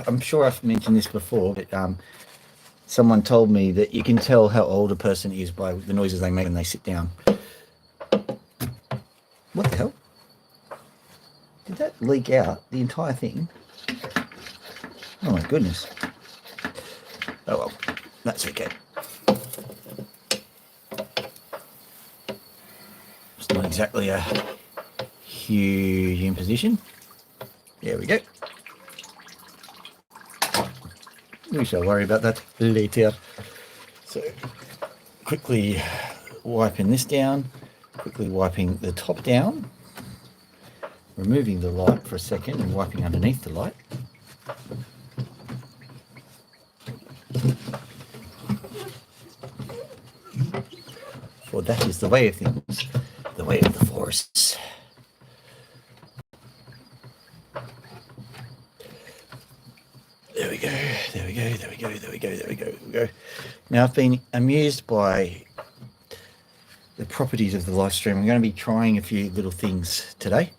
I'm sure I've mentioned this before, but someone told me that you can tell how old a person is by the noises they make when they sit down. What the hell? Did that leak out, the entire thing? Oh my goodness. Oh well, that's okay. It's not exactly a huge imposition. There we go. We shall worry about that later. So, quickly wiping this down, quickly wiping the top down, removing the light for a second and wiping underneath the light. For that is the way of things, the way of the forests. There we go, there we go, there we go, there we go, there we go, there we go. Now I've been amused by the properties of the live stream. I'm going to be trying a few little things today.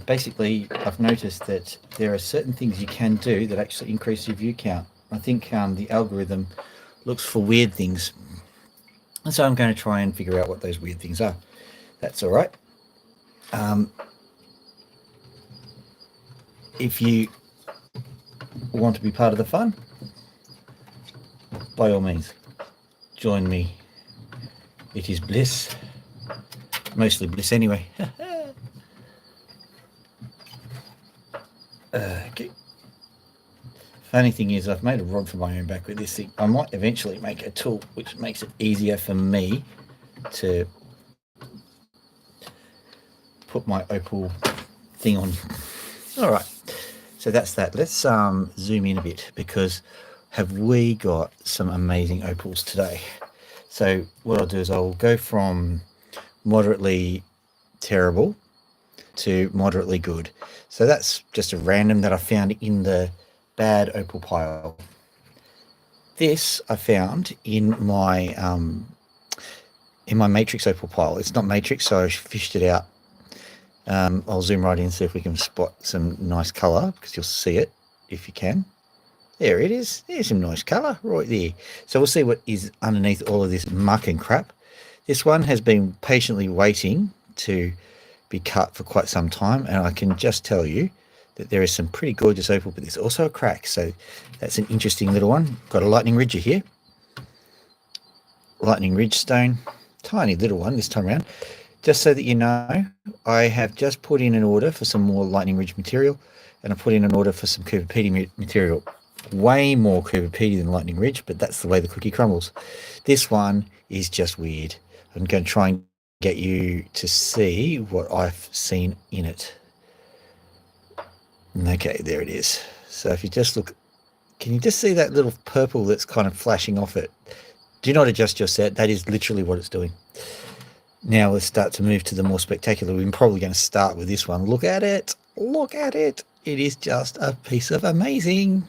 Basically, I've noticed that there are certain things you can do that actually increase your view count. I think the algorithm looks for weird things. And so I'm going to try and figure out what those weird things are. That's all right. If you want to be part of the fun, by all means, join me. It is bliss. Mostly bliss anyway. Okay. Funny thing is, I've made a rod for my own back with this thing. I might eventually make a tool which makes it easier for me to put my opal thing on. All right, so that's that. Let's zoom in a bit, because have we got some amazing opals today. So what I'll do is I'll go from moderately terrible to moderately good. So that's just a random that I found in the bad opal pile. This I found in my matrix opal pile. It's not matrix, so I fished it out. I'll zoom right in, see if we can spot some nice color, because you'll see it if you can. There it is. There's some nice color right there. So we'll see what is underneath all of this muck and crap. This one has been patiently waiting to be cut for quite some time, and I can just tell you that there is some pretty gorgeous opal, but there's also a crack, so that's an interesting little one. Got a lightning ridger here, lightning ridge stone, tiny little one this time around. Just so that you know, I have just put in an order for some more lightning ridge material, and I put in an order for some Cooper Pedy material. Way more Cooper Pedy than lightning ridge, but that's the way the cookie crumbles. This one is just weird. I'm going to try and get you to see what I've seen in it. Okay, there it is. So if you just look, can you just see that little purple that's kind of flashing off it? Do not adjust your set. That is literally what it's doing. Now let's start to move to the more spectacular. We're probably going to start with this one. Look at it. Look at it. It is just a piece of amazing.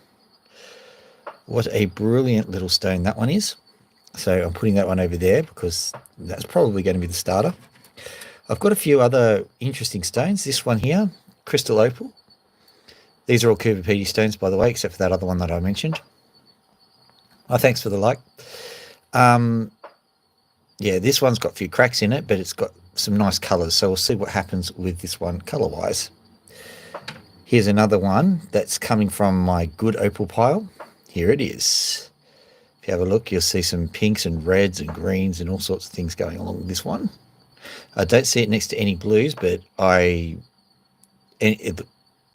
What a brilliant little stone that one is. So I'm putting that one over there because that's probably going to be the starter. I've got a few other interesting stones. This one here, crystal opal. These are all Cooper Pedy stones, by the way, except for that other one that I mentioned. Oh, thanks for the like. Yeah, this one's got a few cracks in it, but it's got some nice colours. So we'll see what happens with this one colour-wise. Here's another one that's coming from my good opal pile. Here it is. If you have a look, you'll see some pinks and reds and greens and all sorts of things going along with this one. I don't see it next to any blues, but the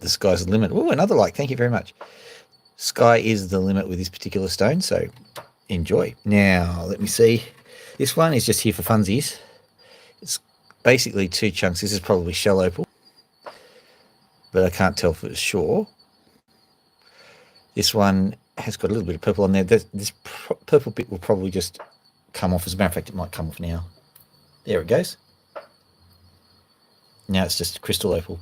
sky's the limit. Oh, another like. Thank you very much. Sky is the limit with this particular stone, so enjoy. Now, let me see. This one is just here for funsies. It's basically two chunks. This is probably shell opal, but I can't tell for sure. This one has got a little bit of purple on there. This purple bit will probably just come off. As a matter of fact, it might come off now. There it goes. Now it's just crystal opal.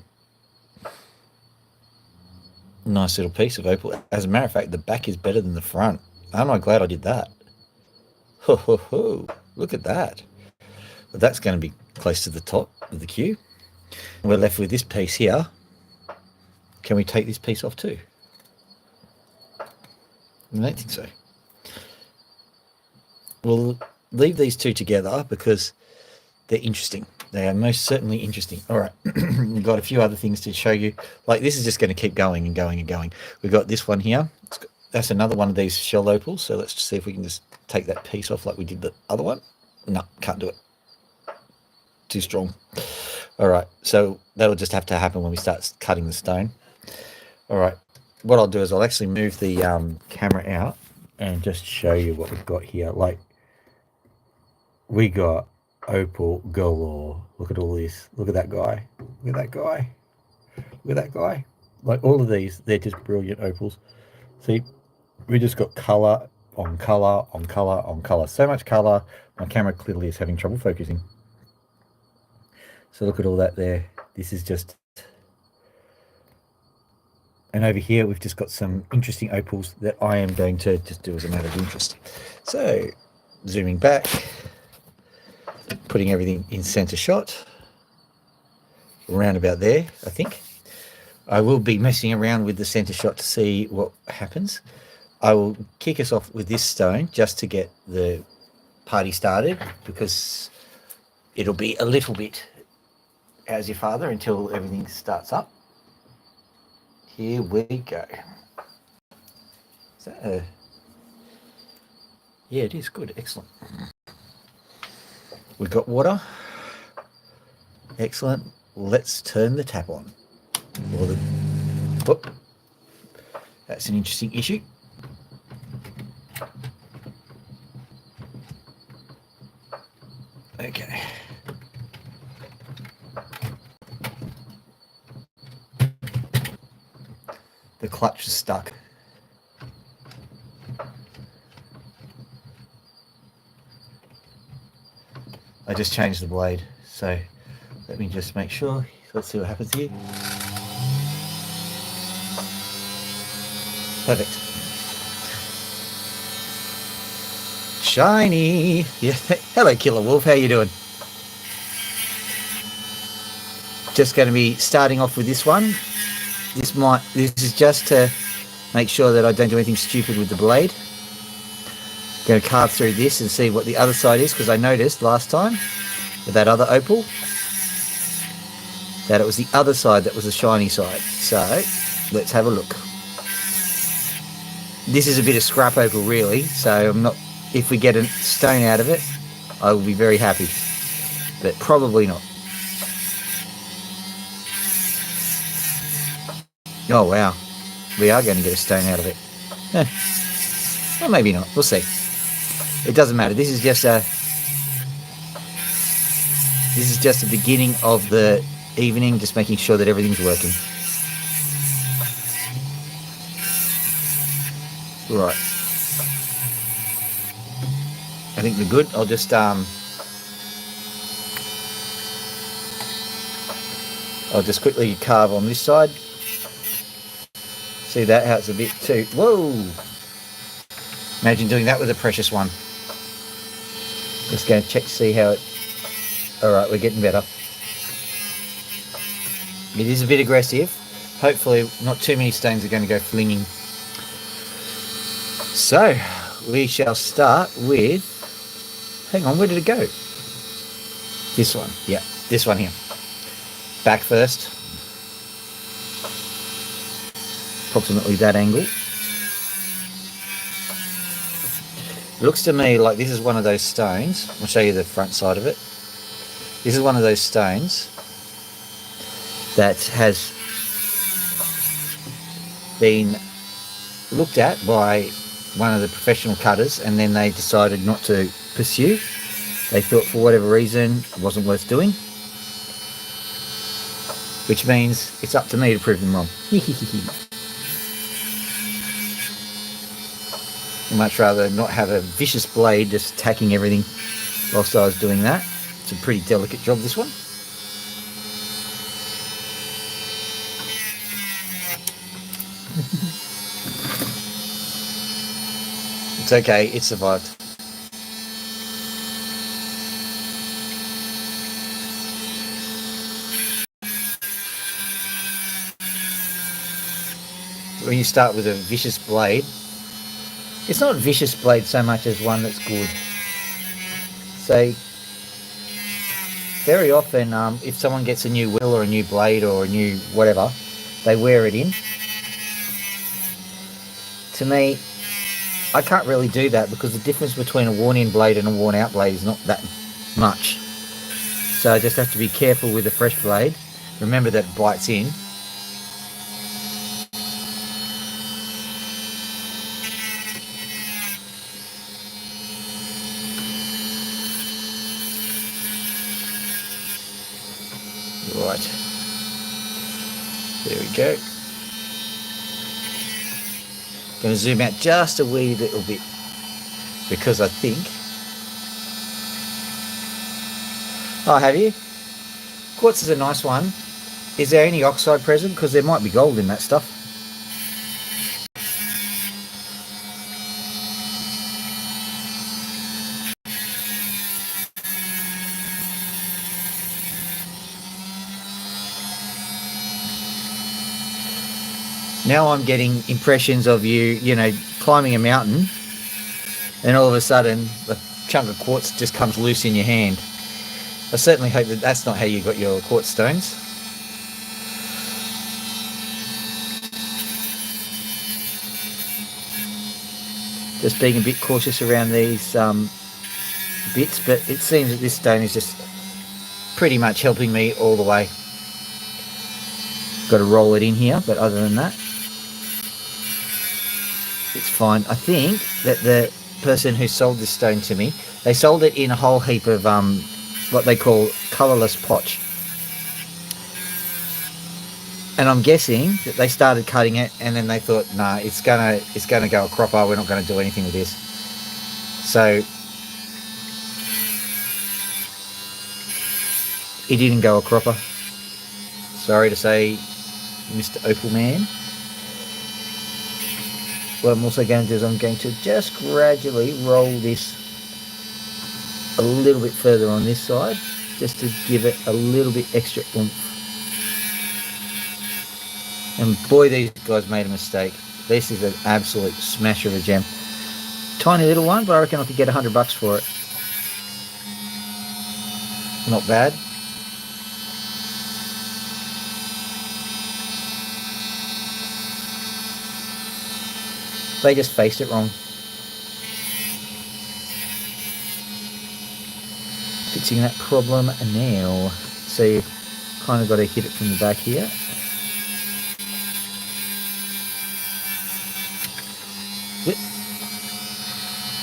Nice little piece of opal. As a matter of fact, the back is better than the front. Aren't I glad I did that? Ho, ho, ho. Look at that. Well, that's going to be close to the top of the queue. We're left with this piece here. Can we take this piece off too? I don't think so. We'll leave these two together because they're interesting. They are most certainly interesting. All right, we've got a few other things to show you. Like this is just going to keep going and going and going. We've got this one here. That's another one of these shell opals. So let's see if we can just take that piece off like we did the other one. No, can't do it. Too strong. All right, so that'll just have to happen when we start cutting the stone. All right, what I'll do is I'll actually move the camera out and just show you what we've got here. Like we got opal galore. Look at all this. Look at that guy. Look at that guy. Look at that guy. Like all of these, they're just brilliant opals. See, we just got color on color on color on color. So much color, my camera clearly is having trouble focusing. So look at all that there. This is just... And over here, we've just got some interesting opals that I am going to just do as a matter of interest. So, zooming back, putting everything in center shot, around about there, I think. I will be messing around with the center shot to see what happens. I will kick us off with this stone just to get the party started, because it'll be a little bit how's your father until everything starts up. Here we go. Is that a... Yeah, it is good. Excellent. We've got water. Excellent. Let's turn the tap on. Or the... Oh, that's an interesting issue. Okay. The clutch is stuck. I just changed the blade, so let me just make sure. Let's see what happens here. Perfect. Shiny. Yeah. Hello, Killer Wolf. How you doing? Just going to be starting off with this one. This is just to make sure that I don't do anything stupid with the blade. Going to carve through this and see what the other side is, because I noticed last time with that other opal that it was the other side that was the shiny side. So let's have a look. This is a bit of scrap opal really, so I'm not... If we get a stone out of it, I will be very happy, but probably not. Oh wow, we are going to get a stone out of it. Well, maybe not. We'll see. It doesn't matter. This is just the beginning of the evening, just making sure that everything's working. Right. I think we're good. I'll just quickly carve on this side. See that, how it's a bit too... Whoa! Imagine doing that with a precious one. Just going to check to see how it... Alright, we're getting better. It is a bit aggressive. Hopefully not too many stones are going to go flinging. So, we shall start with... Hang on, where did it go? This one. Yeah, this one here. Back first. Approximately that angle. It looks to me like this is one of those stones. I'll show you the front side of it. This is one of those stones that has been looked at by one of the professional cutters, and then they decided not to pursue. They thought for whatever reason it wasn't worth doing, which means it's up to me to prove them wrong. I'd much rather not have a vicious blade just attacking everything whilst I was doing that. It's a pretty delicate job, this one. It's okay, it survived. When you start with a vicious blade, It's not a vicious blade so much as one that's good. So very often, if someone gets a new wheel or a new blade or a new whatever, they wear it in. To me, I can't really do that because the difference between a worn-in blade and a worn-out blade is not that much. So I just have to be careful with a fresh blade. Remember that it bites in. Right. There we go. Going to zoom out just a wee little bit because I think... Oh, have you? Quartz is a nice one. Is there any oxide present? Because there might be gold in that stuff. Now I'm getting impressions of you, climbing a mountain, and all of a sudden a chunk of quartz just comes loose in your hand. I certainly hope that that's not how you got your quartz stones. Just being a bit cautious around these bits, but it seems that this stone is just pretty much helping me all the way. Got to roll it in here, but other than that, it's fine. I think that the person who sold this stone to me, they sold it in a whole heap of what they call colourless potch. And I'm guessing that they started cutting it and then they thought, nah, it's gonna go a cropper, we're not gonna do anything with this. So it didn't go a cropper. Sorry to say, Mr. Opal Man. What I'm also going to do is I'm going to just gradually roll this a little bit further on this side, just to give it a little bit extra oomph. And boy, these guys made a mistake. This is an absolute smasher of a gem. Tiny little one, but I reckon I could get $100 for it. Not bad. They just faced it wrong. Fixing that problem now. So you've kind of got to hit it from the back here.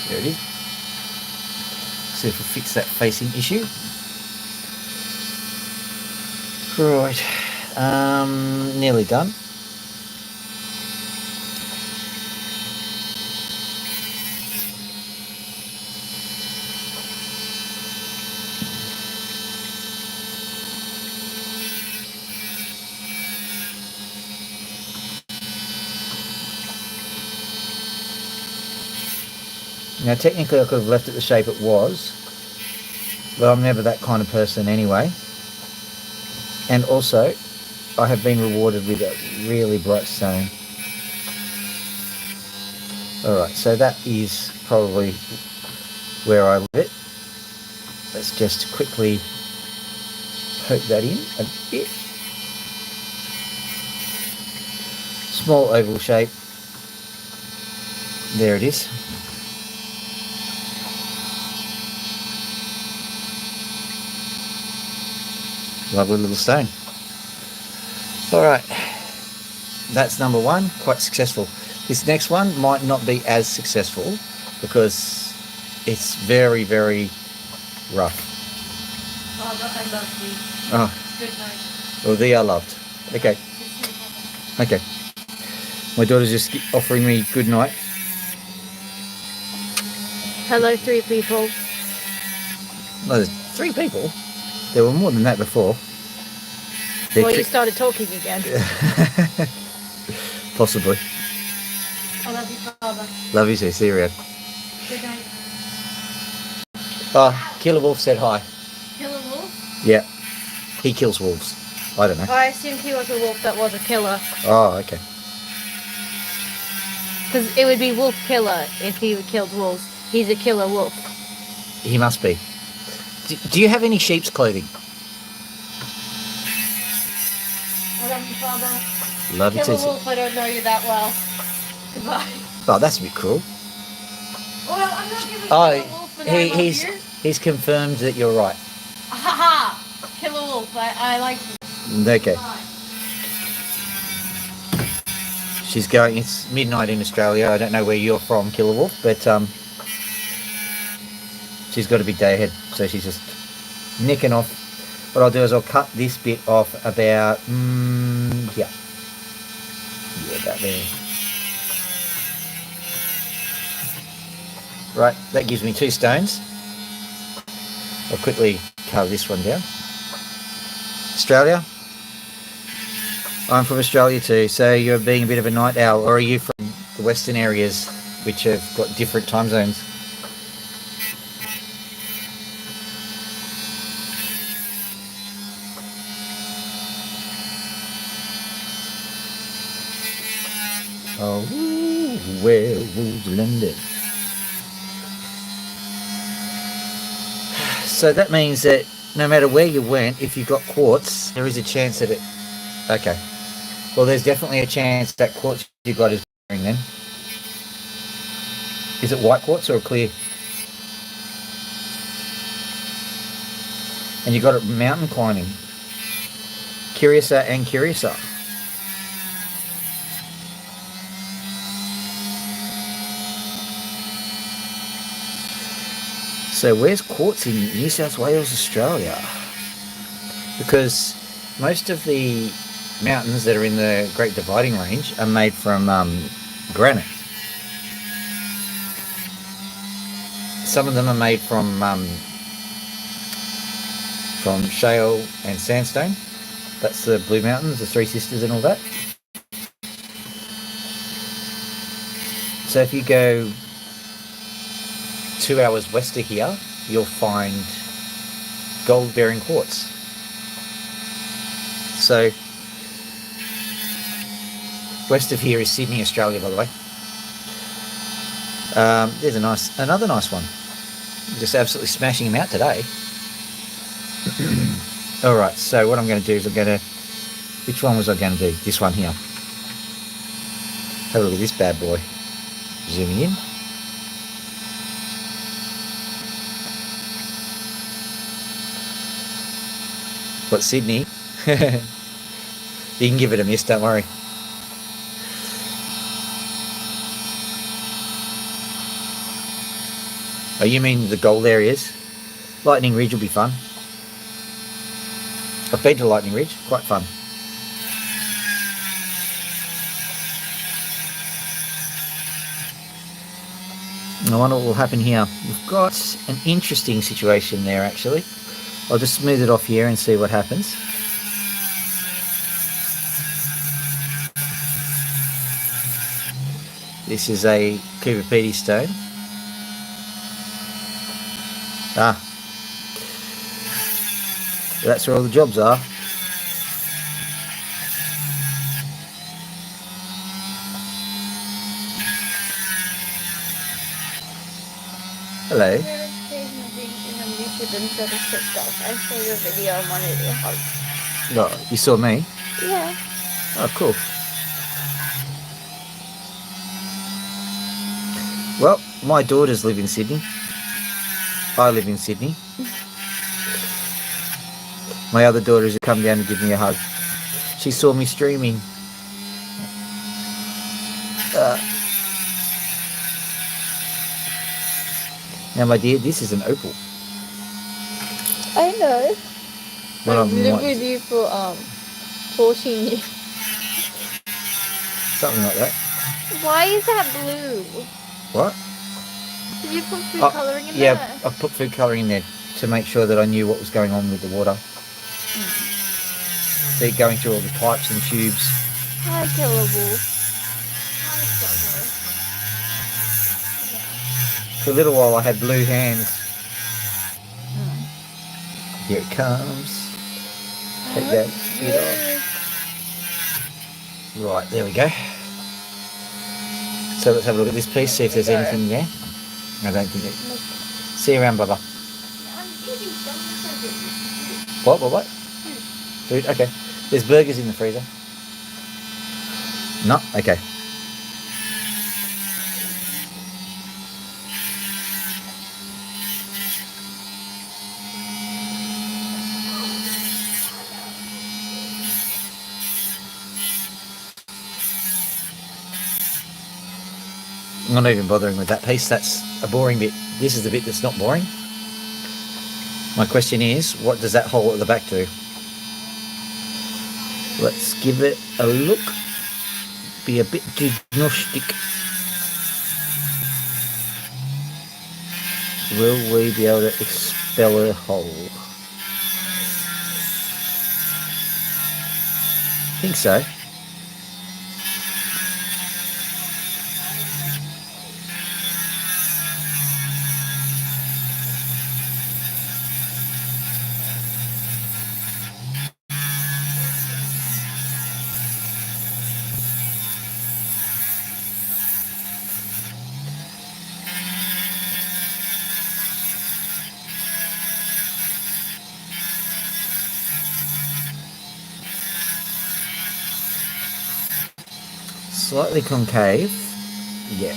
There it is. See if we fix that facing issue. Right. Nearly done. Now technically I could have left it the shape it was, but I'm never that kind of person anyway. And also, I have been rewarded with a really bright stone. Alright, so that is probably where I leave it. Let's just quickly poke that in a bit. Small oval shape. There it is. Lovely little stone. Alright, that's number one, quite successful. This next one might not be as successful because it's very, very rough. Oh, I love these. Oh. Good night. Well, they are loved. Okay. Okay. My daughter's just offering me good night. Hello, 3 people. No, there's 3 people. There were more than that before. Well, you started talking again. Possibly. I love you, Father. Love you too. See you around. Good night. Oh, Killer Wolf said hi. Killer wolf? Yeah. He kills wolves. I don't know. I assumed he was a wolf that was a killer. Oh, okay. Because it would be wolf killer if he killed wolves. He's a killer wolf. He must be. Do you have any sheep's clothing? I love you, Father. Love you Killer too. wolf, I don't know you that well. Goodbye. Oh, that's a bit cruel. Well, I'm not giving Oh, killer wolf, but I love you. he's confirmed that you're right. Haha! Killer wolf, I like you. Okay. Bye. She's going. It's midnight in Australia. I don't know where you're from, Killer Wolf, but she's got a big day ahead, so she's just nicking off. What I'll do is I'll cut this bit off about yeah, about there. Right, that gives me 2 stones. I'll quickly carve this one down. Australia. I'm from Australia too, so you're being a bit of a night owl, or are you from the western areas, which have got different time zones? Oh, where would London? So that means that no matter where you went, if you got quartz, there is a chance that it... Okay. Well, there's definitely a chance that quartz you got is green then. Is it white quartz or clear? And you got it mountain climbing. Curiouser and Curiouser. So where's quartz in New South Wales, Australia? Because most of the mountains that are in the Great Dividing Range are made from granite. Some of them are made from shale and sandstone. That's the Blue Mountains, the Three Sisters and all that. So if you go 2 hours west of here, you'll find gold-bearing quartz. So west of here is Sydney, Australia, by the way. There's another nice one. Just absolutely smashing them out today. All right, so what I'm going to do is which one was I going to do? This one here. Have a look at this bad boy. Zooming in. What, Sydney? You can give it a miss, don't worry. Oh, you mean the gold areas? Lightning Ridge will be fun. I've been to Lightning Ridge, quite fun. I wonder what will happen here. We've got an interesting situation there, actually. I'll just smooth it off here and see what happens. This is a Cooper Pedy stone. Ah. That's where all the jobs are. Hello. I saw your video on one of your hugs. No, you saw me? Yeah. Oh, cool. Well, my daughters live in Sydney. I live in Sydney. My other daughters have come down to give me a hug. She saw me streaming. Now, my dear, this is an opal. I know. Well, I've lived with you for 14 years. Something like that. Why is that blue? What? Did you put food colouring in there? Yeah, I put food colouring in there to make sure that I knew what was going on with the water. See, going through all the pipes and tubes. Hi, Killer Wolf. For a little while I had blue hands. Here it comes. Take that bit off. Right, there we go. So let's have a look at this piece, see if there's anything there. I don't think it. See you around, Bubba. What? Food? Okay. There's burgers in the freezer. No? Okay. I'm not even bothering with that piece. That's a boring bit. This is the bit that's not boring. My question is, what does that hole at the back do? Let's give it a look. Be a bit diagnostic. Will we be able to expel a hole? I think so. Slightly concave. Yeah,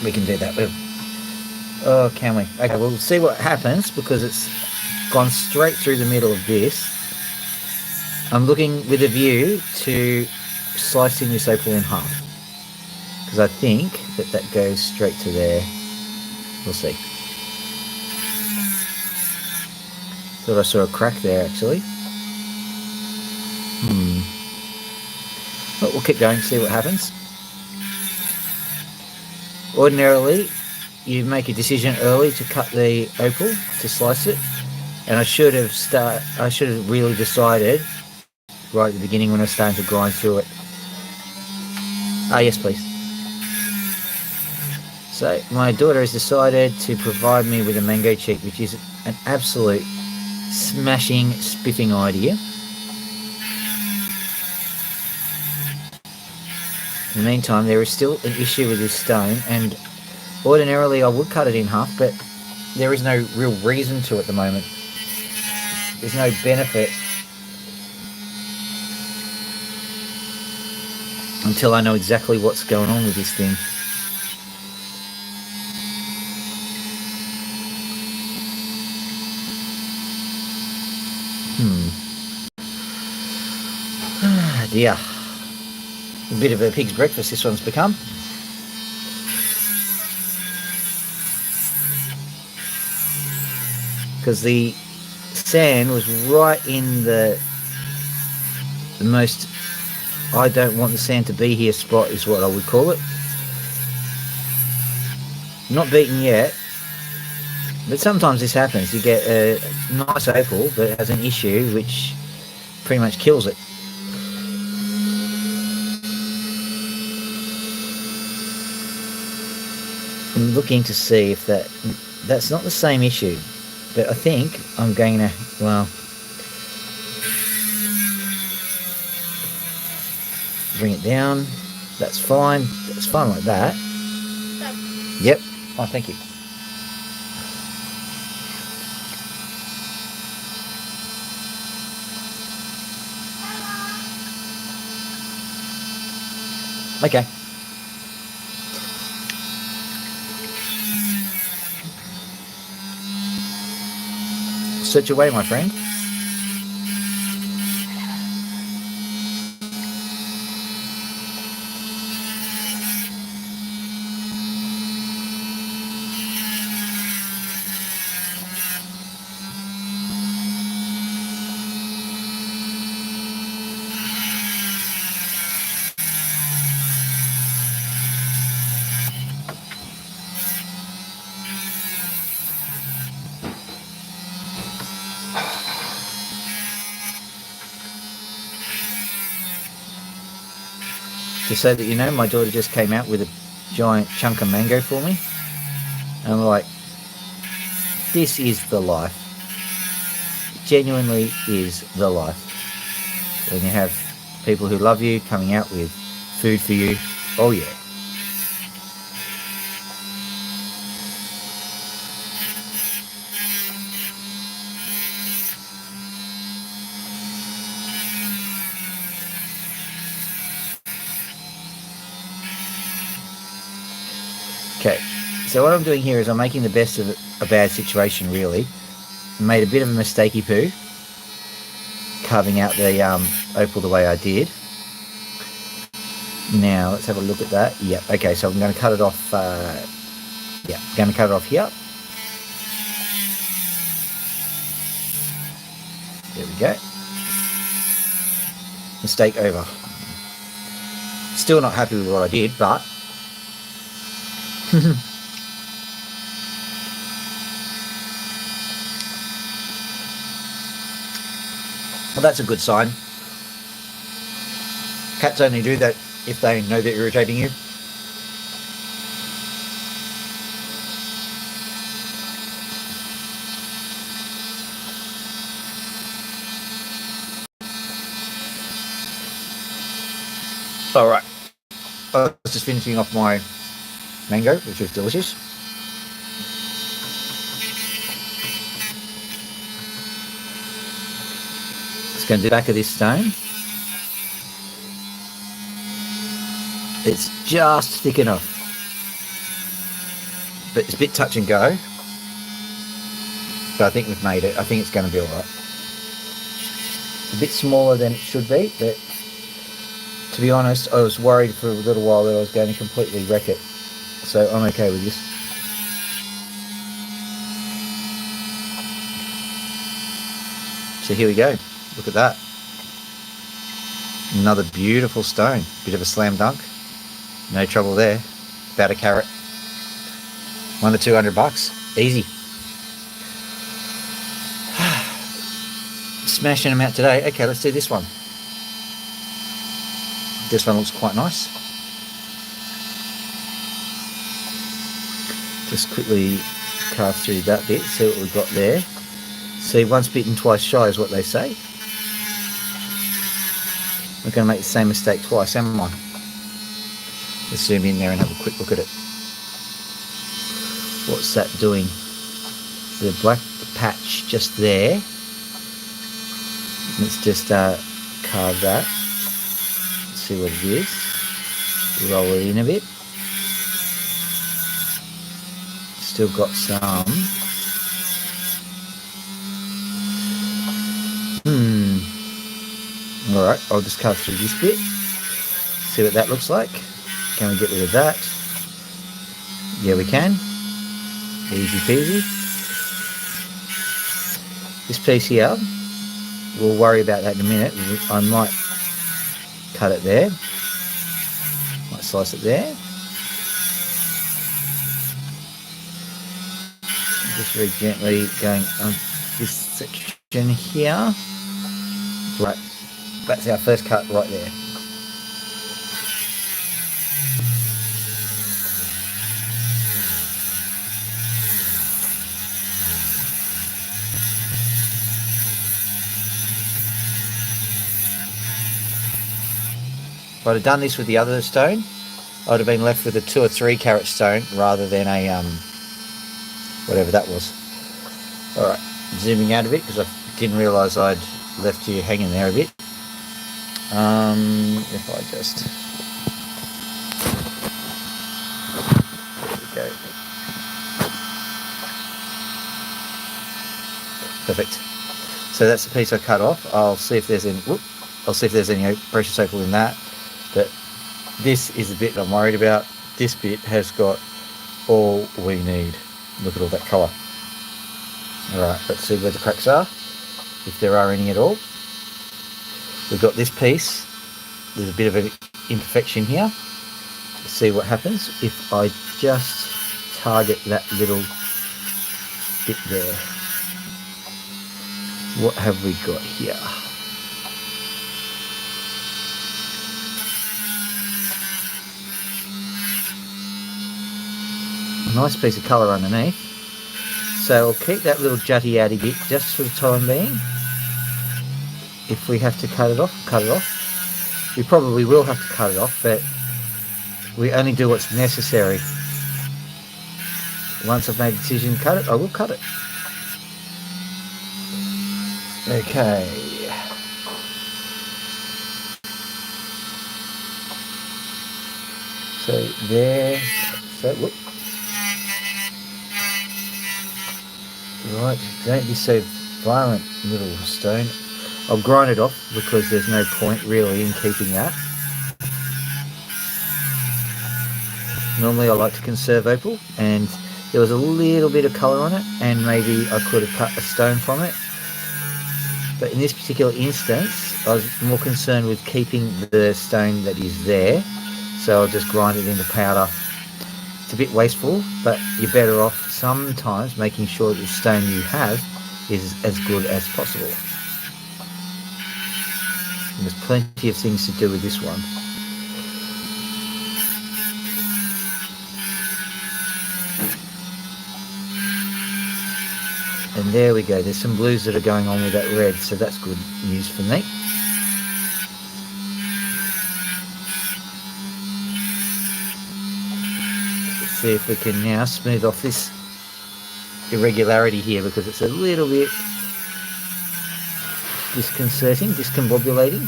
we can do that. Oh, can we? Okay, we'll see what happens because it's gone straight through the middle of this. I'm looking with a view to slicing this opal in half because I think that goes straight to there. We'll see. Thought I saw a crack there actually. But we'll keep going, see what happens. Ordinarily, you make a decision early to cut the opal, to slice it, and I should have really decided right at the beginning when I was starting to grind through it. Ah, yes, please. So my daughter has decided to provide me with a mango cheek, which is an absolute smashing, spiffing idea. In the meantime, there is still an issue with this stone, and ordinarily I would cut it in half, but there is no real reason to at the moment. There's no benefit until I know exactly what's going on with this thing. Ah, dear. A bit of a pig's breakfast this one's become. Because the sand was right in the most I don't want the sand to be here spot is what I would call it. Not beaten yet, but sometimes this happens. You get a nice opal that has an issue which pretty much kills it. I'm looking to see if that's not the same issue, but I think I'm going to, well, bring it down. That's fine. That's fine like that. Yep. Oh, thank you. Okay. Search away, my friend. Just so that you know, my daughter just came out with a giant chunk of mango for me. And I'm like, this is the life. It genuinely is the life. When you have people who love you coming out with food for you. Oh yeah. Okay, so what I'm doing here is I'm making the best of a bad situation, really. Made a bit of a mistakey poo, carving out the opal the way I did. Now, let's have a look at that. Yep, okay, so I'm going to cut it off, going to cut it off here. There we go. Mistake over. Still not happy with what I did, but well, that's a good sign. Cats only do that if they know they're irritating you. All right. I was just finishing off my mango, which was delicious. Just going to do the back of this stone. It's just thick enough, but it's a bit touch and go. But I think we've made it. I think it's going to be all right. A bit smaller than it should be, but to be honest, I was worried for a little while that I was going to completely wreck it. So I'm okay with this. So here we go. Look at that. Another beautiful stone. Bit of a slam dunk. No trouble there. About a carat. $100 to $200. Easy. Smashing them out today. Okay, let's do this one. This one looks quite nice. Just quickly carve through that bit, see what we've got there. See, once bitten, twice shy is what they say. We're going to make the same mistake twice, am I? Let's zoom in there and have a quick look at it. What's that doing? The black patch just there. Let's just carve that. See what it is. Roll it in a bit. Still got some. Alright, I'll just carve through this bit. See what that looks like. Can we get rid of that? Yeah, we can. Easy peasy. This piece here, we'll worry about that in a minute. I might cut it there. Might slice it there. Just very gently going on this section here. Right, that's our first cut right there. If I'd have done this with the other stone, I'd have been left with a 2 or 3 carat stone rather than a whatever that was. Alright, zooming out a bit because I didn't realise I'd left you hanging there a bit. If I just... There we go. Perfect. So that's the piece I cut off. I'll see if there's any... I'll see if there's any precious opal in that. But this is the bit I'm worried about. This bit has got all we need. Look at all that colour. Alright, let's see where the cracks are, if there are any at all. We've got this piece. There's a bit of an imperfection here. Let's see what happens if I just target that little bit there. What have we got here? A nice piece of colour underneath. So I'll keep that little jutty outy bit just for the time being. If we have to cut it off, cut it off. We probably will have to cut it off, but we only do what's necessary. Once I've made a decision to cut it, I will cut it. Okay. So there, so whoop. Right, don't be so violent, little stone. I'll grind it off because there's no point really in keeping that. Normally I like to conserve opal, and there was a little bit of colour on it, and maybe I could have cut a stone from it. But in this particular instance, I was more concerned with keeping the stone that is there, so I'll just grind it into powder. It's a bit wasteful, but you're better off sometimes making sure that the stone you have is as good as possible. And there's plenty of things to do with this one. And there we go, there's some blues that are going on with that red, so that's good news for me. Let's see if we can now smooth off this irregularity here, because it's a little bit disconcerting, discombobulating.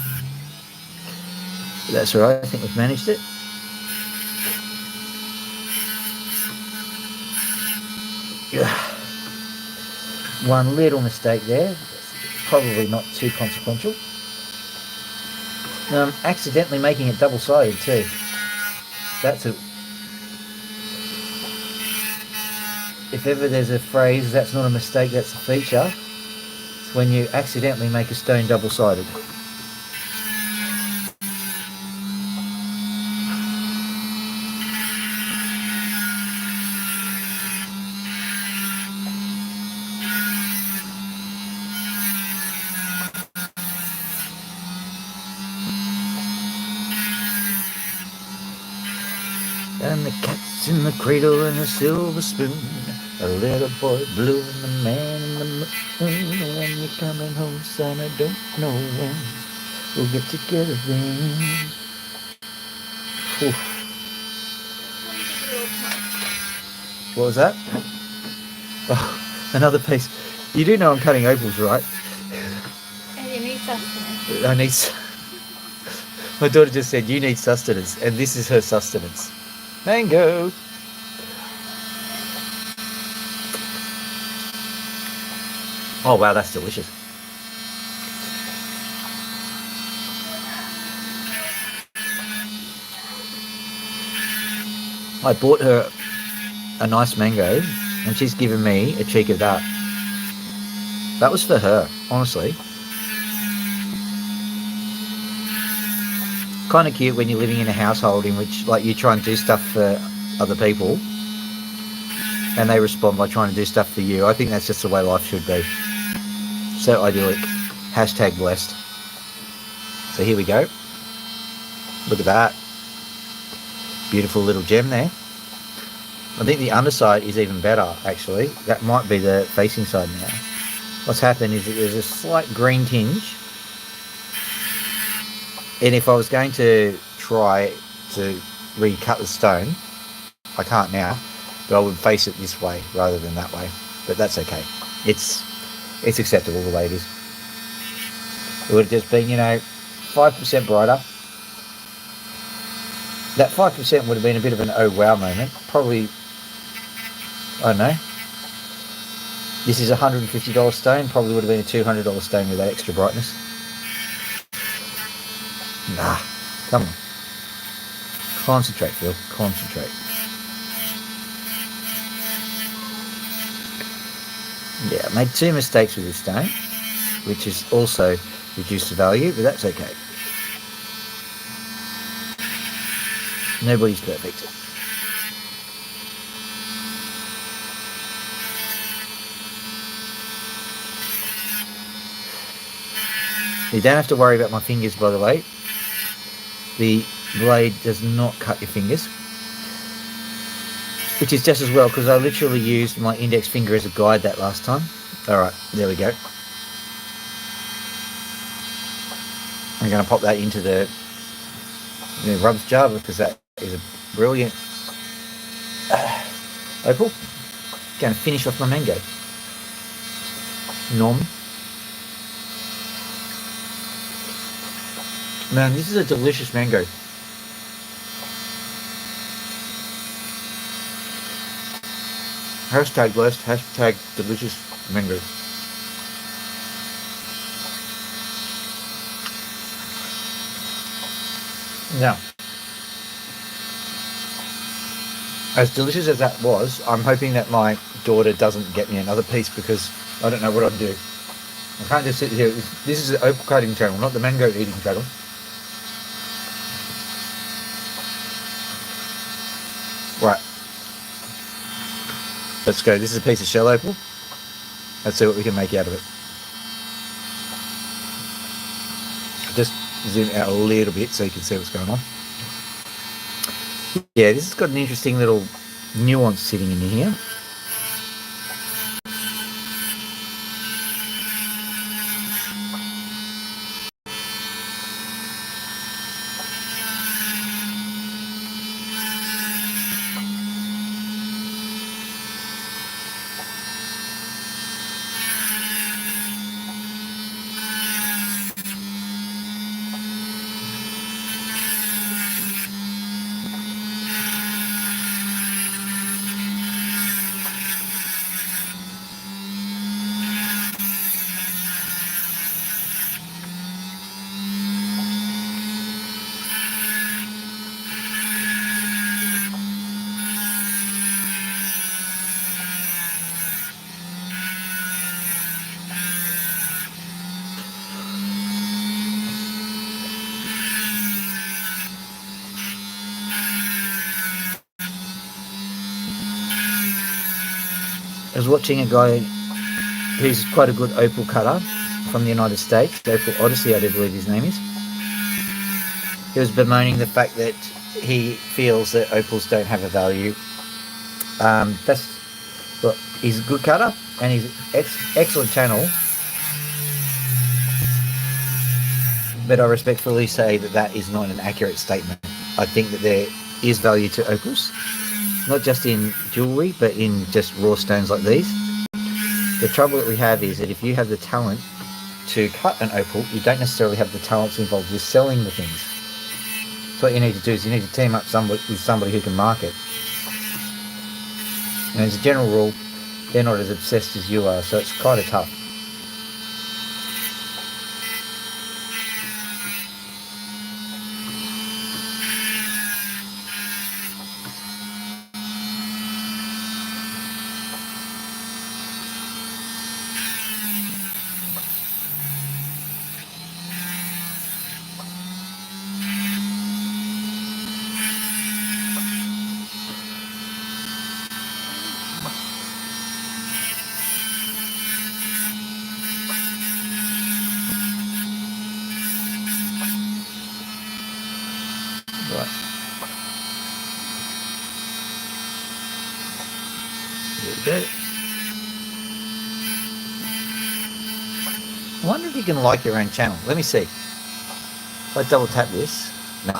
But that's all right, I think we've managed it. One little mistake there, probably not too consequential. Accidentally making it double-sided too. That's a... If ever there's a phrase, that's not a mistake, that's a feature, it's when you accidentally make a stone double-sided. And the cat's in the cradle and a silver spoon, a little boy blue and the man in the moon. When you're coming home, son, I don't know when we'll get together then. Oof. What was that? Oh, another piece. You do know I'm cutting opals, right? And you need sustenance. I need... My daughter just said, you need sustenance, and this is her sustenance. Mango! Oh wow, that's delicious. I bought her a nice mango, and she's given me a cheek of that. That was for her, honestly. Kind of cute when you're living in a household in which, like, you try and do stuff for other people and they respond by trying to do stuff for you. I think that's just the way life should be. So idyllic. Hashtag blessed. So here we go. Look at that. Beautiful little gem there. I think the underside is even better, actually. That might be the facing side now. What's happened is that there's a slight green tinge. And if I was going to try to recut the stone, I can't now, but I would face it this way rather than that way. But that's okay. It's acceptable the way it is. It would have just been, 5% brighter. That 5% would have been a bit of an oh wow moment. Probably, I don't know. This is a $150 stone. Probably would have been a $200 stone with that extra brightness. Nah, come on. Concentrate, Phil. Concentrate. Yeah, I made 2 mistakes with this stone, which has also reduced the value, but that's okay. Nobody's perfect. You don't have to worry about my fingers, by the way. The blade does not cut your fingers, which is just as well, because I literally used my index finger as a guide that last time. Alright, there we go. I'm going to pop that into the rubs jar because that is a brilliant opal. Going to finish off my mango. Nom. Man, this is a delicious mango. Hashtag blessed, hashtag delicious mango. Now, as delicious as that was, I'm hoping that my daughter doesn't get me another piece because I don't know what I'd do. I can't just sit here. This is the opal cutting channel, not the mango eating channel. Right. Let's go. This is a piece of shell opal. Let's see what we can make out of it. Just zoom out a little bit so you can see what's going on. Yeah, this has got an interesting little nuance sitting in here. I was watching a guy who's quite a good opal cutter from the United States, Opal Odyssey, I do believe his name is. He was bemoaning the fact that he feels that opals don't have a value. He's a good cutter and he's excellent channel. But I respectfully say that that is not an accurate statement. I think that there is value to opals, not just in jewellery, but in just raw stones like these. The trouble that we have is that if you have the talent to cut an opal, you don't necessarily have the talents involved with selling the things. So what you need to do is you need to team up with somebody who can market. And as a general rule, they're not as obsessed as you are, so it's kind of tough. Right. There we go. I wonder if you can like your own channel. Let me see. If I double tap this, no.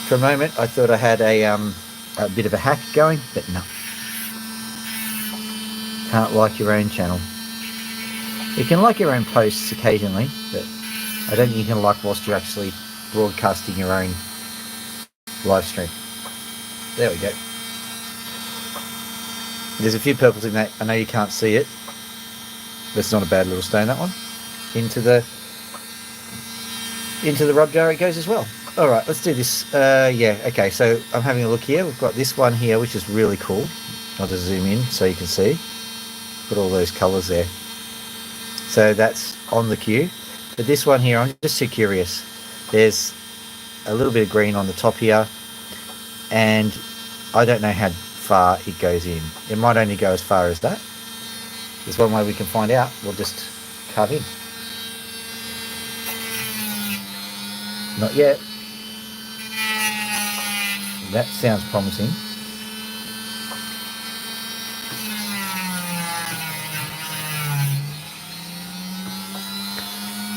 For a moment, I thought I had a bit of a hack going, but no. Can't like your own channel. You can like your own posts occasionally, but I don't think you can like whilst you're actually broadcasting your own live stream. There we go. There's a few purples in that. I know you can't see it. That's not a bad little stone, that one. Into the rub jar it goes as well. All right, let's do this. Yeah, okay, so I'm having a look here. We've got this one here, which is really cool. I'll just zoom in so you can see. Got all those colours there. So that's on the queue. But this one here, I'm just too curious. There's a little bit of green on the top here, and I don't know how far it goes in. It might only go as far as that. There's one way we can find out. We'll just carve in. Not yet. That sounds promising.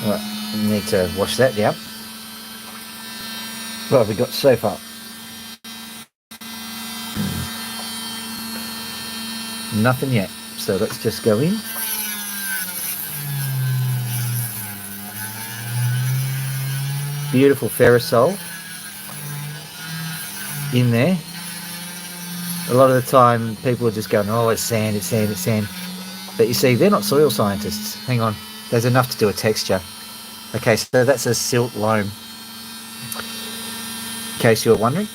Right, we need to wash that down. What have we got so far? Nothing yet. So let's just go in. Beautiful ferrosol in there. A lot of the time, people are just going, oh, it's sand, it's sand, it's sand. But you see, they're not soil scientists. Hang on. There's enough to do a texture. Okay, so that's a silt loam. In case you're wondering.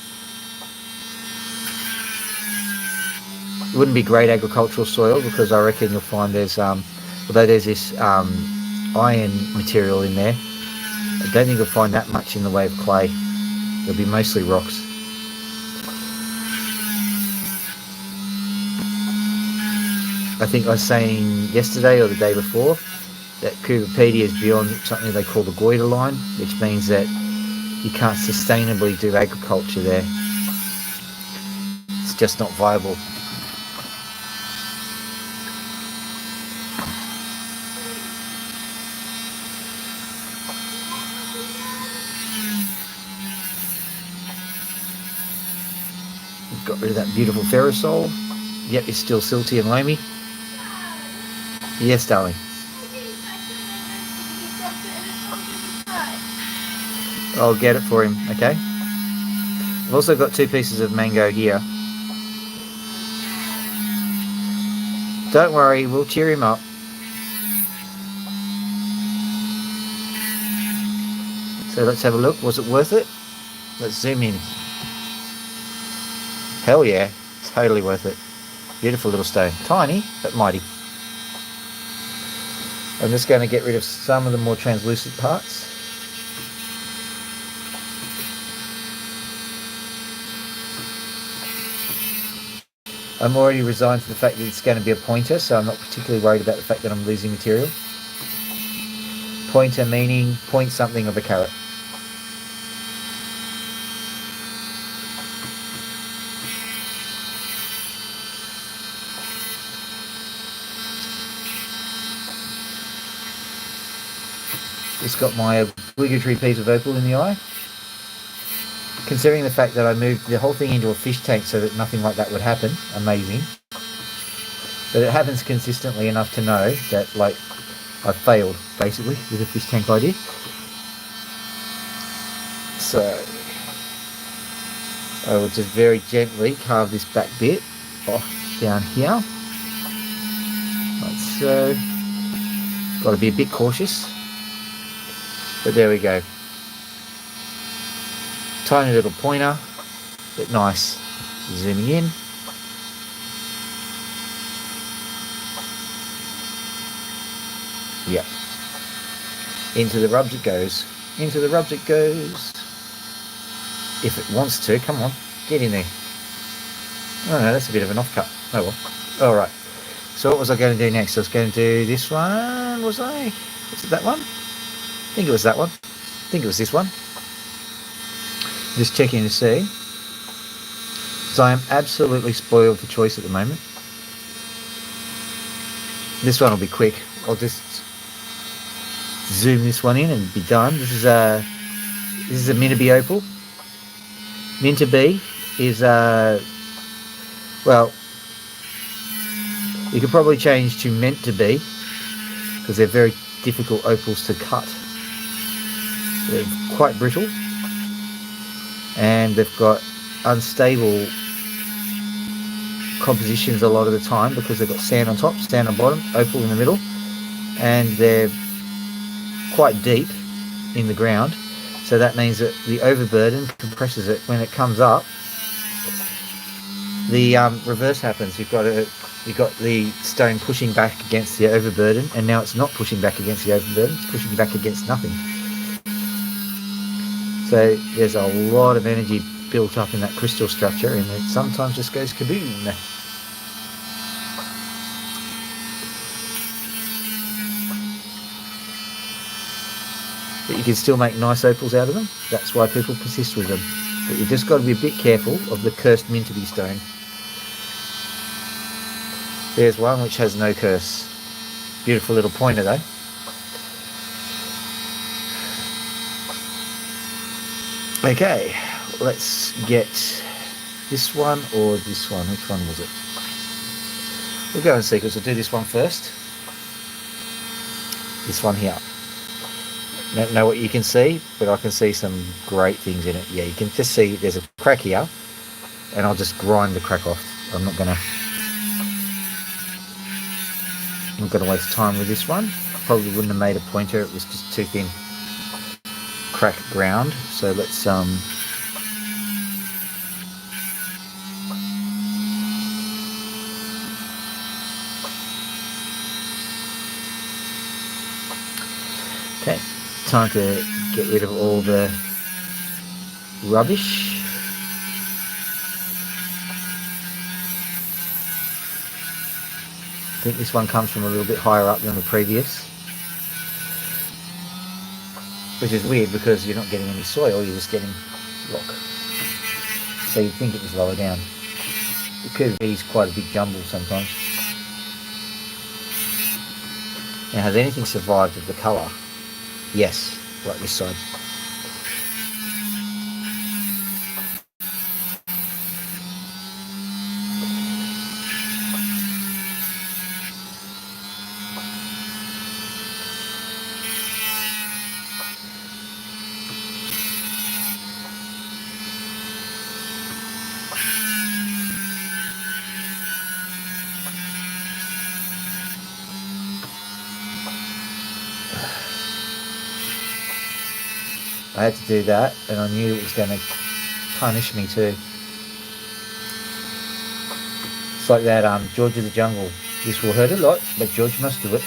It wouldn't be great agricultural soil because I reckon you'll find there's, although there's this iron material in there, I don't think you'll find that much in the way of clay. It'll be mostly rocks. I think I was saying yesterday or the day before that Kuberpedia is beyond something they call the goiter line, which means that you can't sustainably do agriculture there. It's just not viable. We've got rid of that beautiful ferrosol. Yep, it's still silty and loamy. Yes, darling. I'll get it for him, okay? I've also got 2 pieces of mango here. Don't worry, we'll cheer him up. So let's have a look. Was it worth it? Let's zoom in. Hell yeah, totally worth it. Beautiful little stone. Tiny, but mighty. I'm just going to get rid of some of the more translucent parts. I'm already resigned to the fact that it's going to be a pointer, so I'm not particularly worried about the fact that I'm losing material. Pointer meaning point something of a carrot. Just got my obligatory piece of opal in the eye. Considering the fact that I moved the whole thing into a fish tank so that nothing like that would happen, amazing. But it happens consistently enough to know that, like, I've failed, basically, with the fish tank idea. So, I will just very gently carve this back bit off down here. Like so. Got to be a bit cautious. But there we go. Tiny little pointer, but nice. Zooming in. Yep. Into the rubs it goes. Into the rubs it goes. If it wants to. Come on, get in there. Oh no, that's a bit of an off cut. Oh well. Alright. So what was I going to do next? I was going to do this one, was I? Was it that one? I think it was that one. I think it was this one. Just checking to see. So I am absolutely spoiled for choice at the moment. This one will be quick. I'll just zoom this one in and be done. This is a Mintaby opal. Mintaby is well, you could probably change to meant to be because they're very difficult opals to cut. They're quite brittle. And they've got unstable compositions a lot of the time because they've got sand on top, sand on bottom, opal in the middle, and they're quite deep in the ground. So that means that the overburden compresses it. When it comes up, the reverse happens. You've got the stone pushing back against the overburden, and now it's not pushing back against the overburden; it's pushing back against nothing. So there's a lot of energy built up in that crystal structure, and it sometimes just goes kaboom. But you can still make nice opals out of them. That's why people persist with them. But you've just got to be a bit careful of the cursed Mintaby stone. There's one which has no curse. Beautiful little pointer though. Okay, let's get this one or this one. Which one was it? We'll go in sequence. We'll do this one first. This one here. I don't know what you can see, but I can see some great things in it. Yeah, you can just see there's a crack here, and I'll just grind the crack off. I'm not gonna waste time with this one. I probably wouldn't have made a pointer. It was just too thin. Crack ground. So let's okay, time to get rid of all the rubbish. I think this one comes from a little bit higher up than the previous, which is weird because you're not getting any soil, you're just getting rock. So you'd think it was lower down. It could be quite a big jumble sometimes. Now, has anything survived of the colour? Yes, right this side. I had to do that, and I knew it was going to punish me too. It's like that George of the Jungle. This will hurt a lot, but George must do it.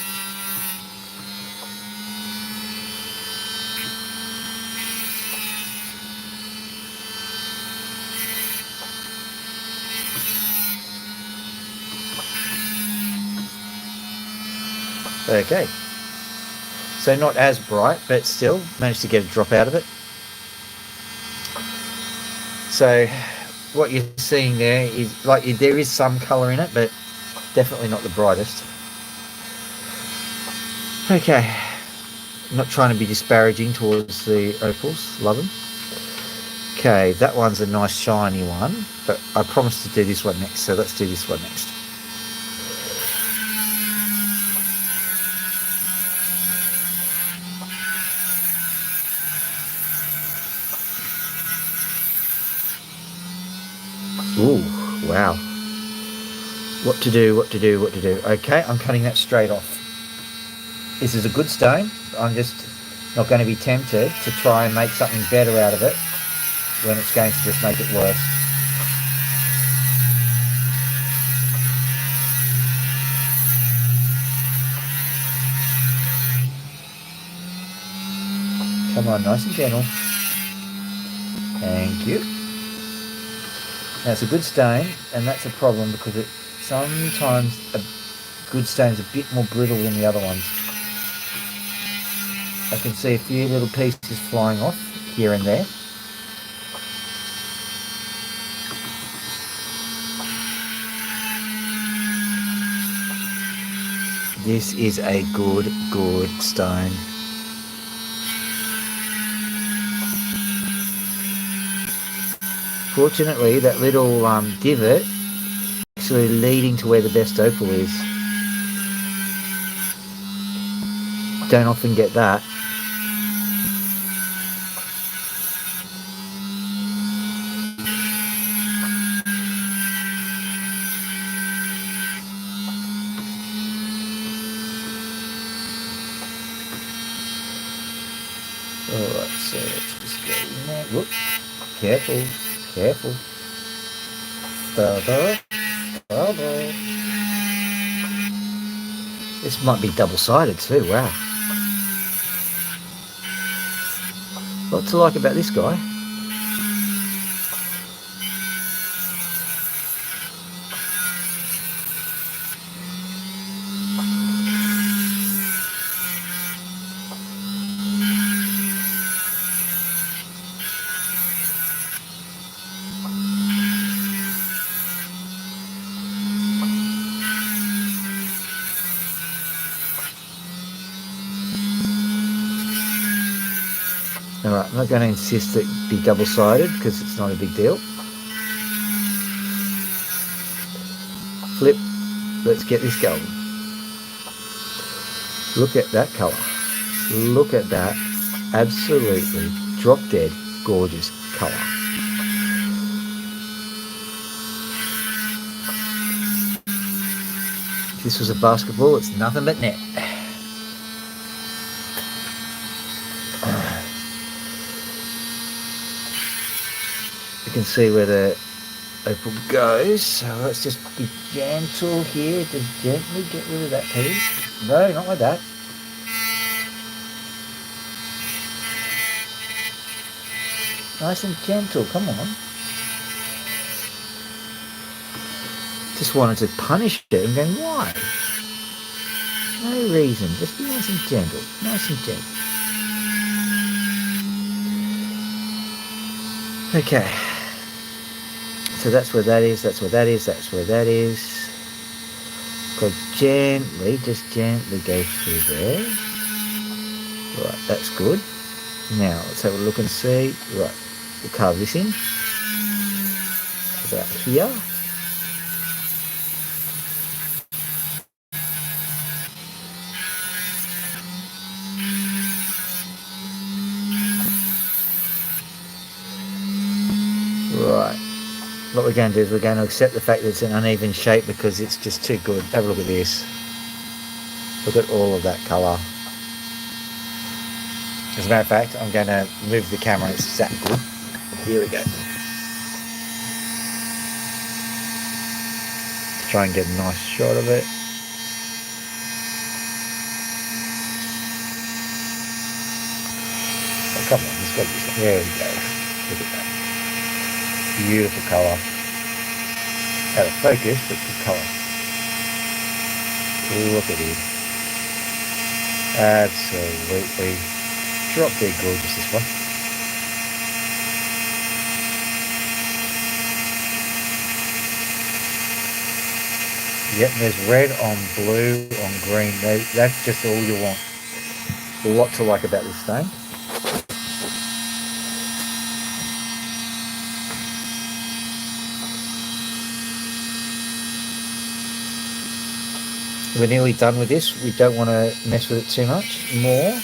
Okay. So not as bright, but still managed to get a drop out of it. So what you're seeing there is like there is some colour in it, but definitely not the brightest. Okay, I'm not trying to be disparaging towards the opals, love them. Okay, that one's a nice shiny one, but I promised to do this one next, so let's do this one next. Ooh, wow. What to do. Okay, I'm cutting that straight off. This is a good stone. I'm just not going to be tempted to try and make something better out of it when it's going to just make it worse. Come on, nice and gentle. Thank you. Now it's a good stone, and that's a problem because it sometimes a good stone's a bit more brittle than the other ones. I can see a few little pieces flying off here and there. This is a good stone. Fortunately, that little divot is actually leading to where the best opal is. Don't often get that. Alright, so let's just go in there. Whoop. Careful. This might be double-sided too, wow. Lots to like about this guy. Alright, I'm not going to insist that it be double-sided because it's not a big deal. Flip. Let's get this going. Look at that colour. Look at that. Absolutely drop-dead gorgeous colour. If this was a basketball, it's nothing but net. You can see where the opal goes, so let's just be gentle here to gently get rid of that piece. No, not like that. Nice and gentle, come on. Just wanted to punish it and going, why? No reason, just be nice and gentle, nice and gentle. Okay, so that's where that is, that's where that is, that's where that is. Go gently, just gently go through there. Right, that's good. Now, let's have a look and see. Right, we'll carve this in. About here. Right, what we're going to do is we're going to accept the fact that it's an uneven shape because it's just too good. Have a look at this. Look at all of that colour. As a matter of fact, I'm going to move the camera. It's that good. Here we go. Try and get a nice shot of it. Oh, come on, it's got to be. There we go. Look at that. Beautiful colour. Out of focus, but good colour. Look at it. Absolutely drop dead gorgeous, this one. Yep, there's red on blue on green. That's just all you want. A lot to like about this stone. We're nearly done with this. We don't want to mess with it too much more.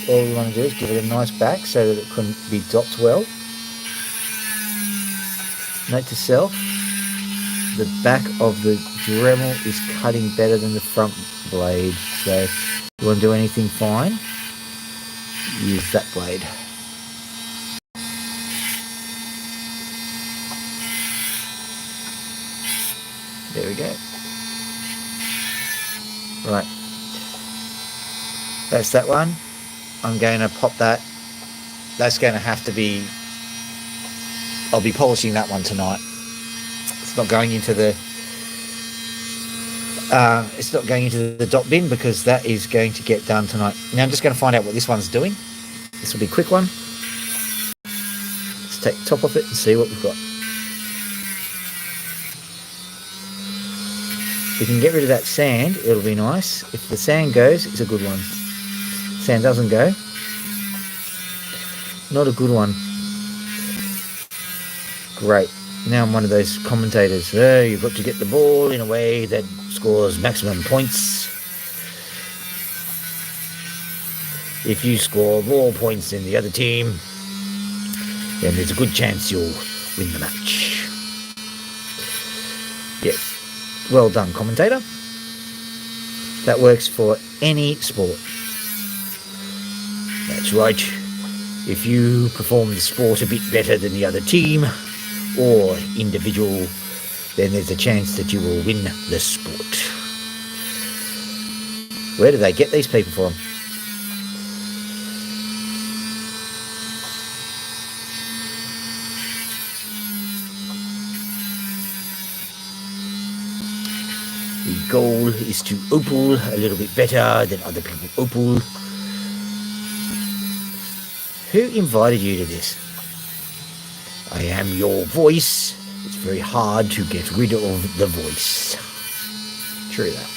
All we want to do is give it a nice back so that it can be docked well. Note to self, the back of the Dremel is cutting better than the front blade. So if you want to do anything fine, use that blade. There we go. Right, that's that one. I'm going to pop that. That's going to have to be, I'll be polishing that one tonight. It's not going into the dot bin because that is going to get done tonight. Now I'm just going to find out what this one's doing. This will be a quick one. Let's take the top off it and see what we've got. If we can get rid of that sand, it'll be nice. If the sand goes, it's a good one. Sand doesn't go, not a good one. Great. Now I'm one of those commentators. Oh, you've got to get the ball in a way that scores maximum points. If you score more points than the other team, then there's a good chance you'll win the match. Yes. Well done, commentator. That works for any sport. That's right. If you perform the sport a bit better than the other team or individual, then there's a chance that you will win the sport. Where do they get these people from? The goal is to opal a little bit better than other people opal. Who invited you to this? I am your voice. It's very hard to get rid of the voice. True that.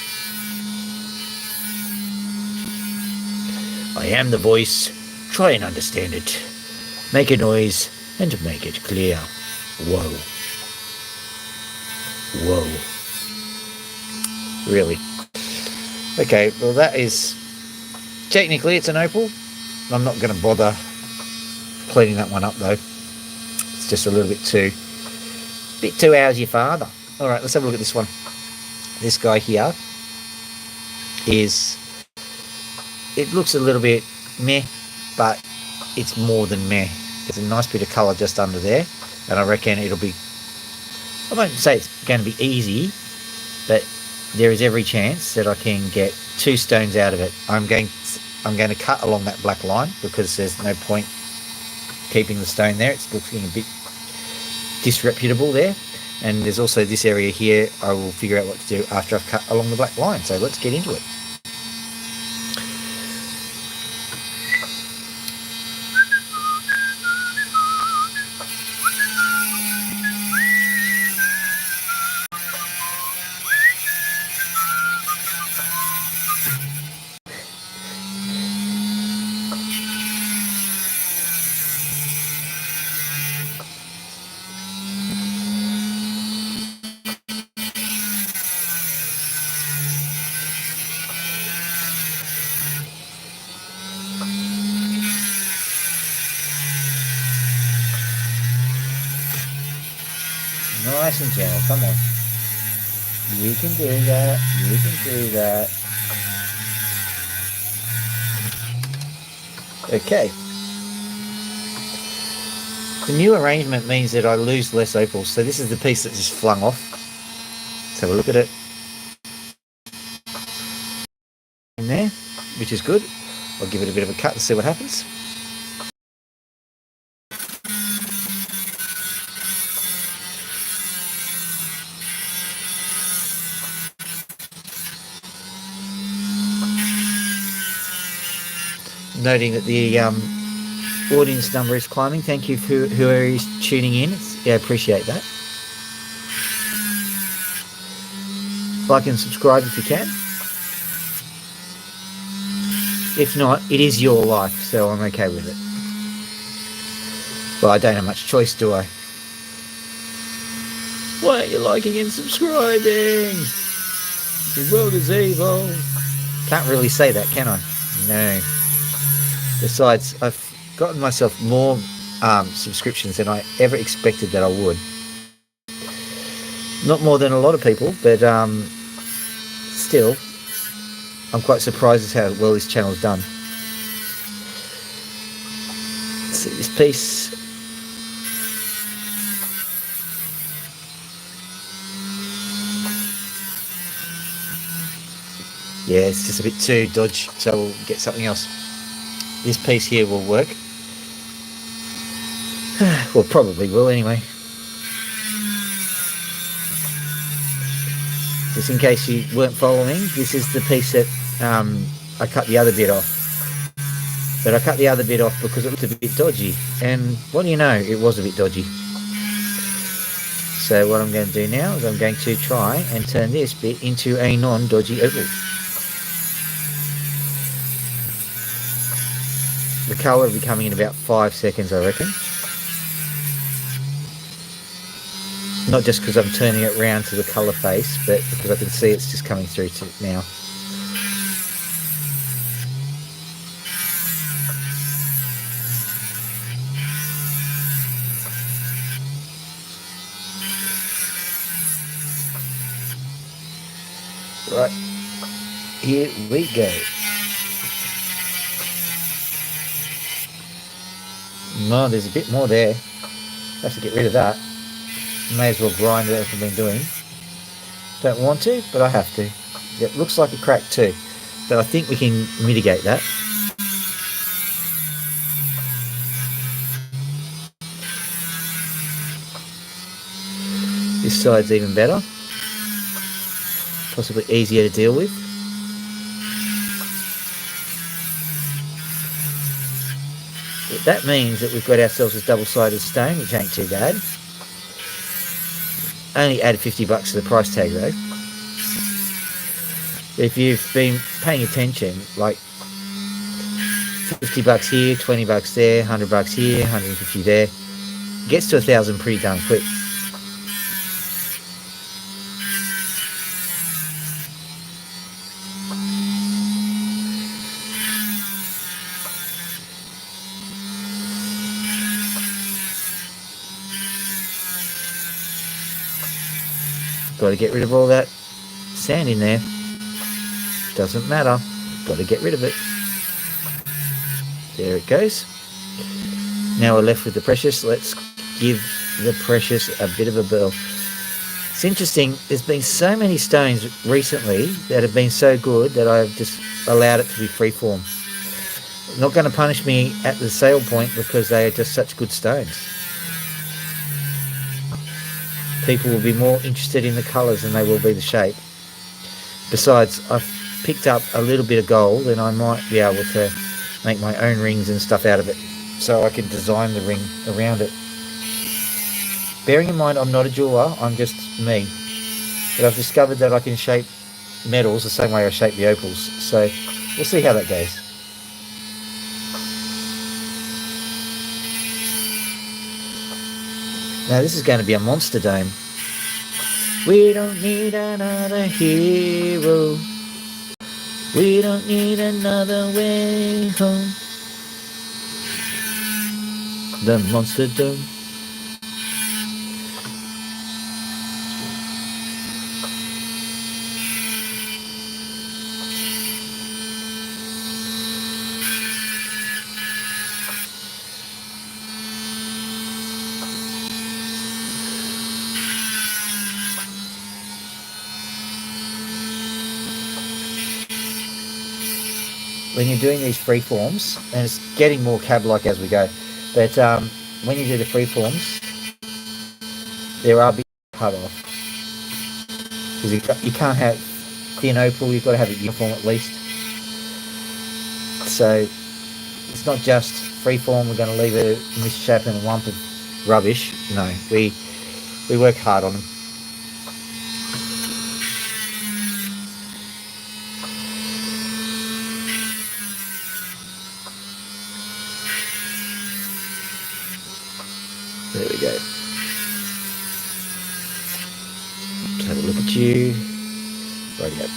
I am the voice. Try and understand it. Make a noise and make it clear. Whoa. Whoa. Really? Okay, well that is... Technically it's an opal. I'm not going to bother cleaning that one up though. It's just a little bit too how's your father. Alright, let's have a look at this one. this guy here is, it looks a little bit meh, but it's more than meh. There's a nice bit of colour just under there, and I reckon it'll be, I won't say it's going to be easy, but there is every chance that I can get 2 stones out of it. I'm going to cut along that black line because there's no point keeping the stone there. It's looking a bit disreputable there. And there's also this area here I will figure out what to do after I've cut along the black line. So let's get into it. Nice and gentle, come on. You can do that, you can do that. Okay. The new arrangement means that I lose less opals. So this is the piece that just flung off. Let's have a look at it. In there, which is good. I'll give it a bit of a cut and see what happens. Noting that the audience number is climbing. Thank you for whoever is tuning in. I appreciate that. Like and subscribe if you can. If not, it is your life, so I'm okay with it. Well, I don't have much choice, do I? Why aren't you liking and subscribing? The world is evil. Can't really say that, can I? No. Besides, I've gotten myself more subscriptions than I ever expected that I would. Not more than a lot of people, but still, I'm quite surprised at how well this channel's done. Let's see this piece. Yeah, it's just a bit too dodgy, so we'll get something else. This piece here will work. Well, probably will anyway. Just in case you weren't following, this is the piece that I cut the other bit off. But I cut the other bit off because it looked a bit dodgy. And what do you know, it was a bit dodgy. So what I'm going to do now is I'm going to try and turn this bit into a non-dodgy opal. The colour will be coming in about 5 seconds, I reckon. Not just because I'm turning it round to the colour face, but because I can see it's just coming through to now. Right, here we go. No, there's a bit more there. Have to get rid of that. May as well grind it like I've been doing. Don't want to, but I have to. It looks like a crack too, but I think we can mitigate that. This side's even better. Possibly easier to deal with. But that means that we've got ourselves a double-sided stone, which ain't too bad. Only added $50 to the price tag though. If you've been paying attention, like $50 here, $20 there, $100 here, $150 there, gets to 1,000 pretty darn quick. Got to get rid of all that sand in there. Doesn't matter. Got to get rid of it. There it goes. Now we're left with the precious. Let's give the precious a bit of a burl. It's interesting. There's been so many stones recently that have been so good that I've just allowed it to be freeform. Not going to punish me at the sale point because they are just such good stones. People will be more interested in the colours than they will be the shape. Besides, I've picked up a little bit of gold and I might be able to make my own rings and stuff out of it, so I can design the ring around it. Bearing in mind I'm not a jeweler, I'm just me. But I've discovered that I can shape metals the same way I shape the opals, so we'll see how that goes. Now this is going to be a monster dome. We don't need another hero. We don't need another way home. The monster dome. When you're doing these free forms, and it's getting more cab-like as we go, but when you do the free forms, there are bits cut off. Because you can't have thin opal, you've got to have it uniform at least. So it's not just free form, we're going to leave a misshapen and lump of rubbish. No, we work hard on them. There we go. Let's have a look at you. Rightio.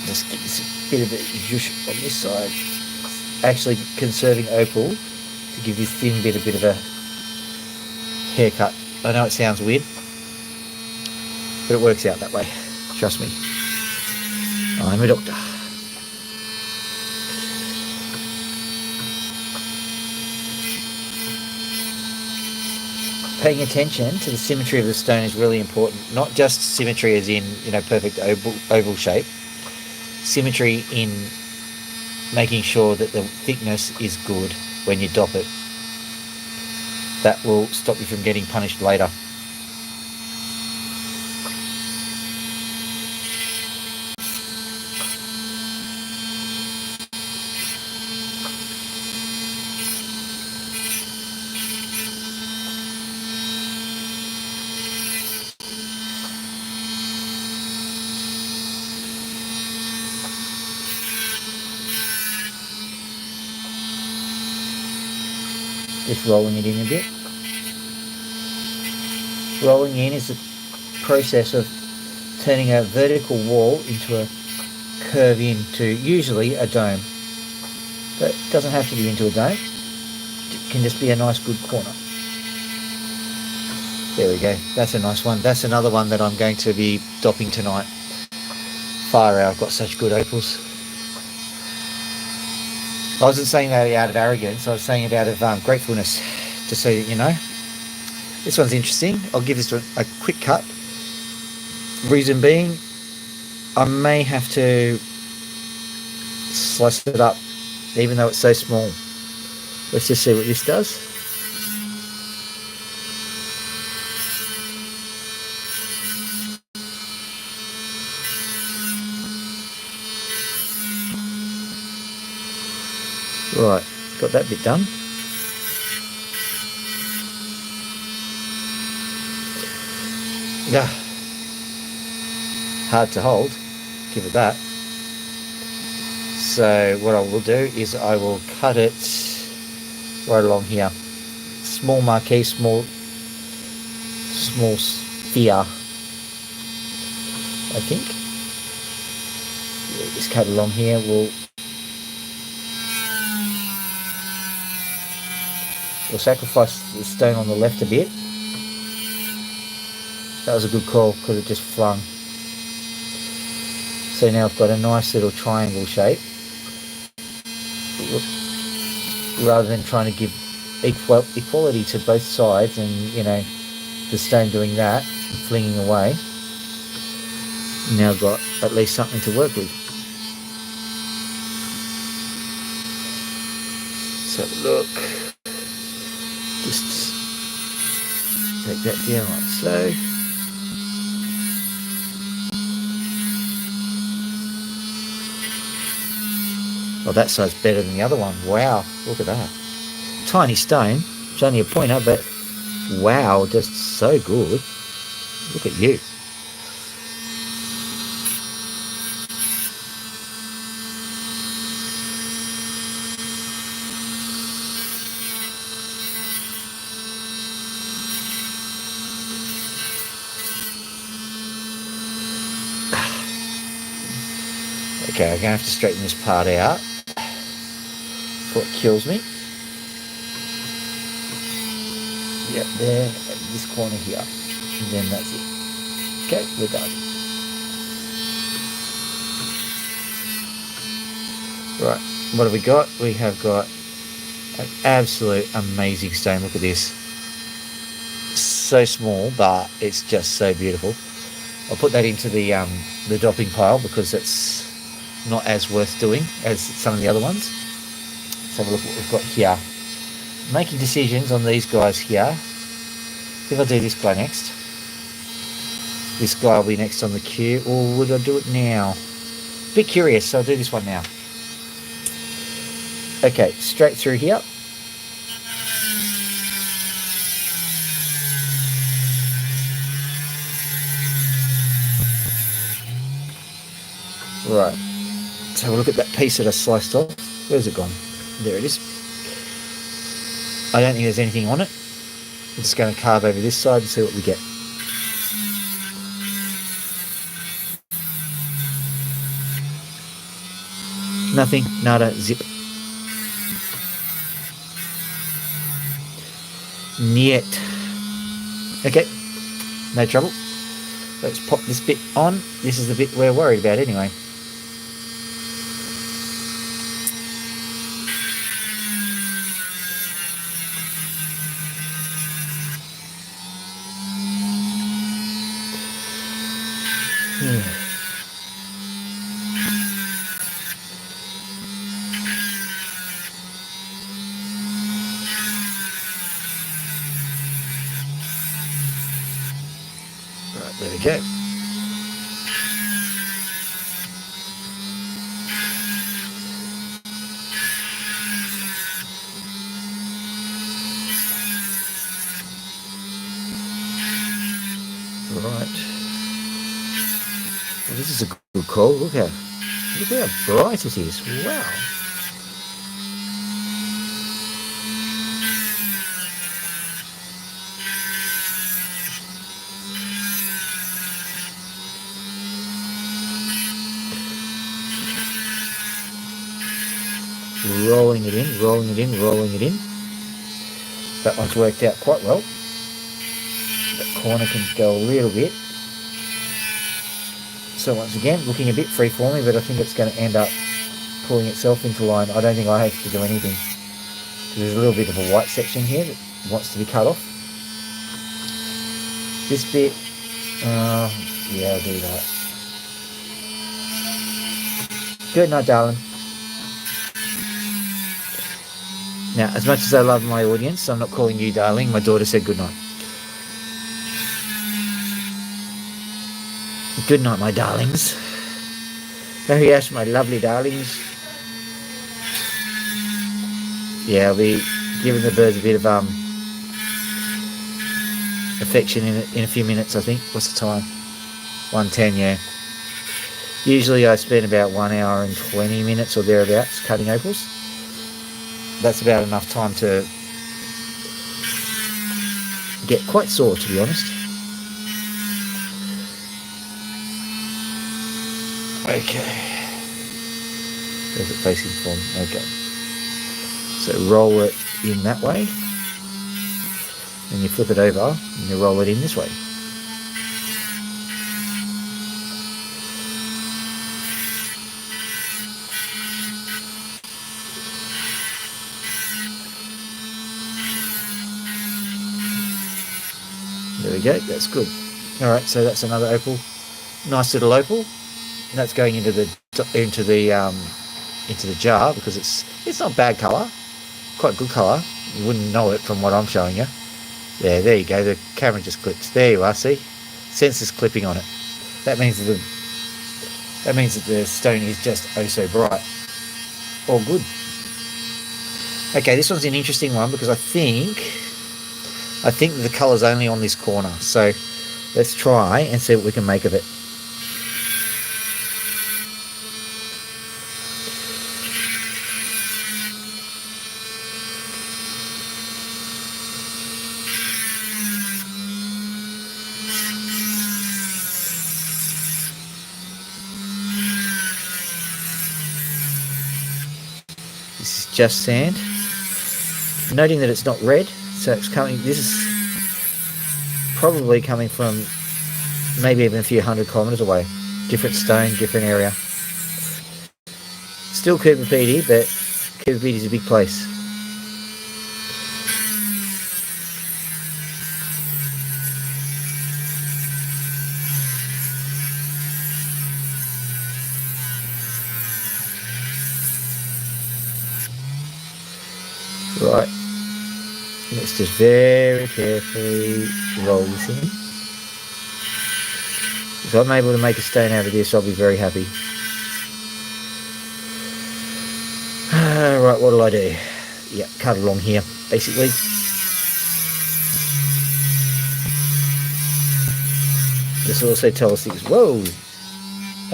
Just give this a bit of a zhoosh on this side. Actually conserving opal to give this thin bit a bit of a haircut. I know it sounds weird, but it works out that way. Trust me. I'm a doctor. Paying attention to the symmetry of the stone is really important. Not just symmetry as in, perfect oval shape. Symmetry in making sure that the thickness is good when you dop it. That will stop you from getting punished later. Just rolling it in a bit. Rolling in is the process of turning a vertical wall into a curve into usually a dome. But it doesn't have to be into a dome. It can just be a nice good corner. There we go. That's a nice one. That's another one that I'm going to be dopping tonight. Far out, I've got such good opals. I wasn't saying that out of arrogance, I was saying it out of gratefulness, just so you know. This one's interesting. I'll give this a quick cut. Reason being, I may have to slice it up, even though it's so small. Let's just see what this does. Right, got that bit done. Yeah, hard to hold, give it that. So what I will do is I will cut it right along here. Small marquee, small sphere, I think. Yeah, just cut along here. We'll sacrifice the stone on the left a bit. That was a good call, could have just flung. So now I've got a nice little triangle shape, rather than trying to give equality to both sides and, you know, the stone doing that and flinging away. Now I've got at least something to work with. So look, just take that down like so. Oh, that side's better than the other one. Wow, look at that. Tiny stone. It's only a pointer, but wow, just so good. Look at you. Okay, I'm going to have to straighten this part out before it kills me. Yep, there, and this corner here. And then that's it. Okay, we're done. Right, what have we got? We have got an absolute amazing stone. Look at this. So small, but it's just so beautiful. I'll put that into the dropping pile because it's not as worth doing as some of the other ones. Let's have a look at what we've got here. Making decisions on these guys here. If I do this guy next, this guy will be next on the queue, or would I do it now? A bit curious, so I'll do this one now. Okay, straight through here. Right, let's have a look at that piece that I sliced off. Where's it gone? There it is. I don't think there's anything on it. I'm just going to carve over this side and see what we get. Nothing, nada, zip. Niet. Okay, no trouble. Let's pop this bit on. This is the bit we're worried about anyway. Right, there we go. Right. Well, this is a good call. Look how bright it is. Wow. Rolling it in, rolling it in, rolling it in. That one's worked out quite well. That corner can go a little bit. So once again, looking a bit free-forming, but I think it's going to end up pulling itself into line. I don't think I have to do anything. There's a little bit of a white section here that wants to be cut off. This bit, yeah, I'll do that. Good night, darling. Now, as much as I love my audience, I'm not calling you darling. My daughter said good night. Good night, my darlings. Oh yes, my lovely darlings. Yeah, I'll be giving the birds a bit of affection in a few minutes, I think. What's the time? 1:10, yeah. Usually I spend about 1 hour and 20 minutes or thereabouts cutting opals. That's about enough time to get quite sore, to be honest. Okay. Where's it facing from? Okay. So roll it in that way. And you flip it over and you roll it in this way. There we go. That's good. All right, so that's another opal. Nice little opal. And that's going into the jar because it's not bad colour. Quite good colour. You wouldn't know it from what I'm showing you. There you go. The camera just clips. There you are. See, sensor's clipping on it. That means that the stone is just oh so bright. All good. Okay, this one's an interesting one because I think the colour's only on this corner. So let's try and see what we can make of it. This is just sand. Noting that it's not red, so it's coming. This is probably coming from maybe even a few 100 kilometres away. Different stone, different area. Still Cooper Pedy, but Cooper Pedy's a big place. Right. Let's just very carefully roll this in. If I'm able to make a stone out of this, I'll be very happy. Right, what do I do? Yeah, cut along here, basically. This will also tell us things. Whoa!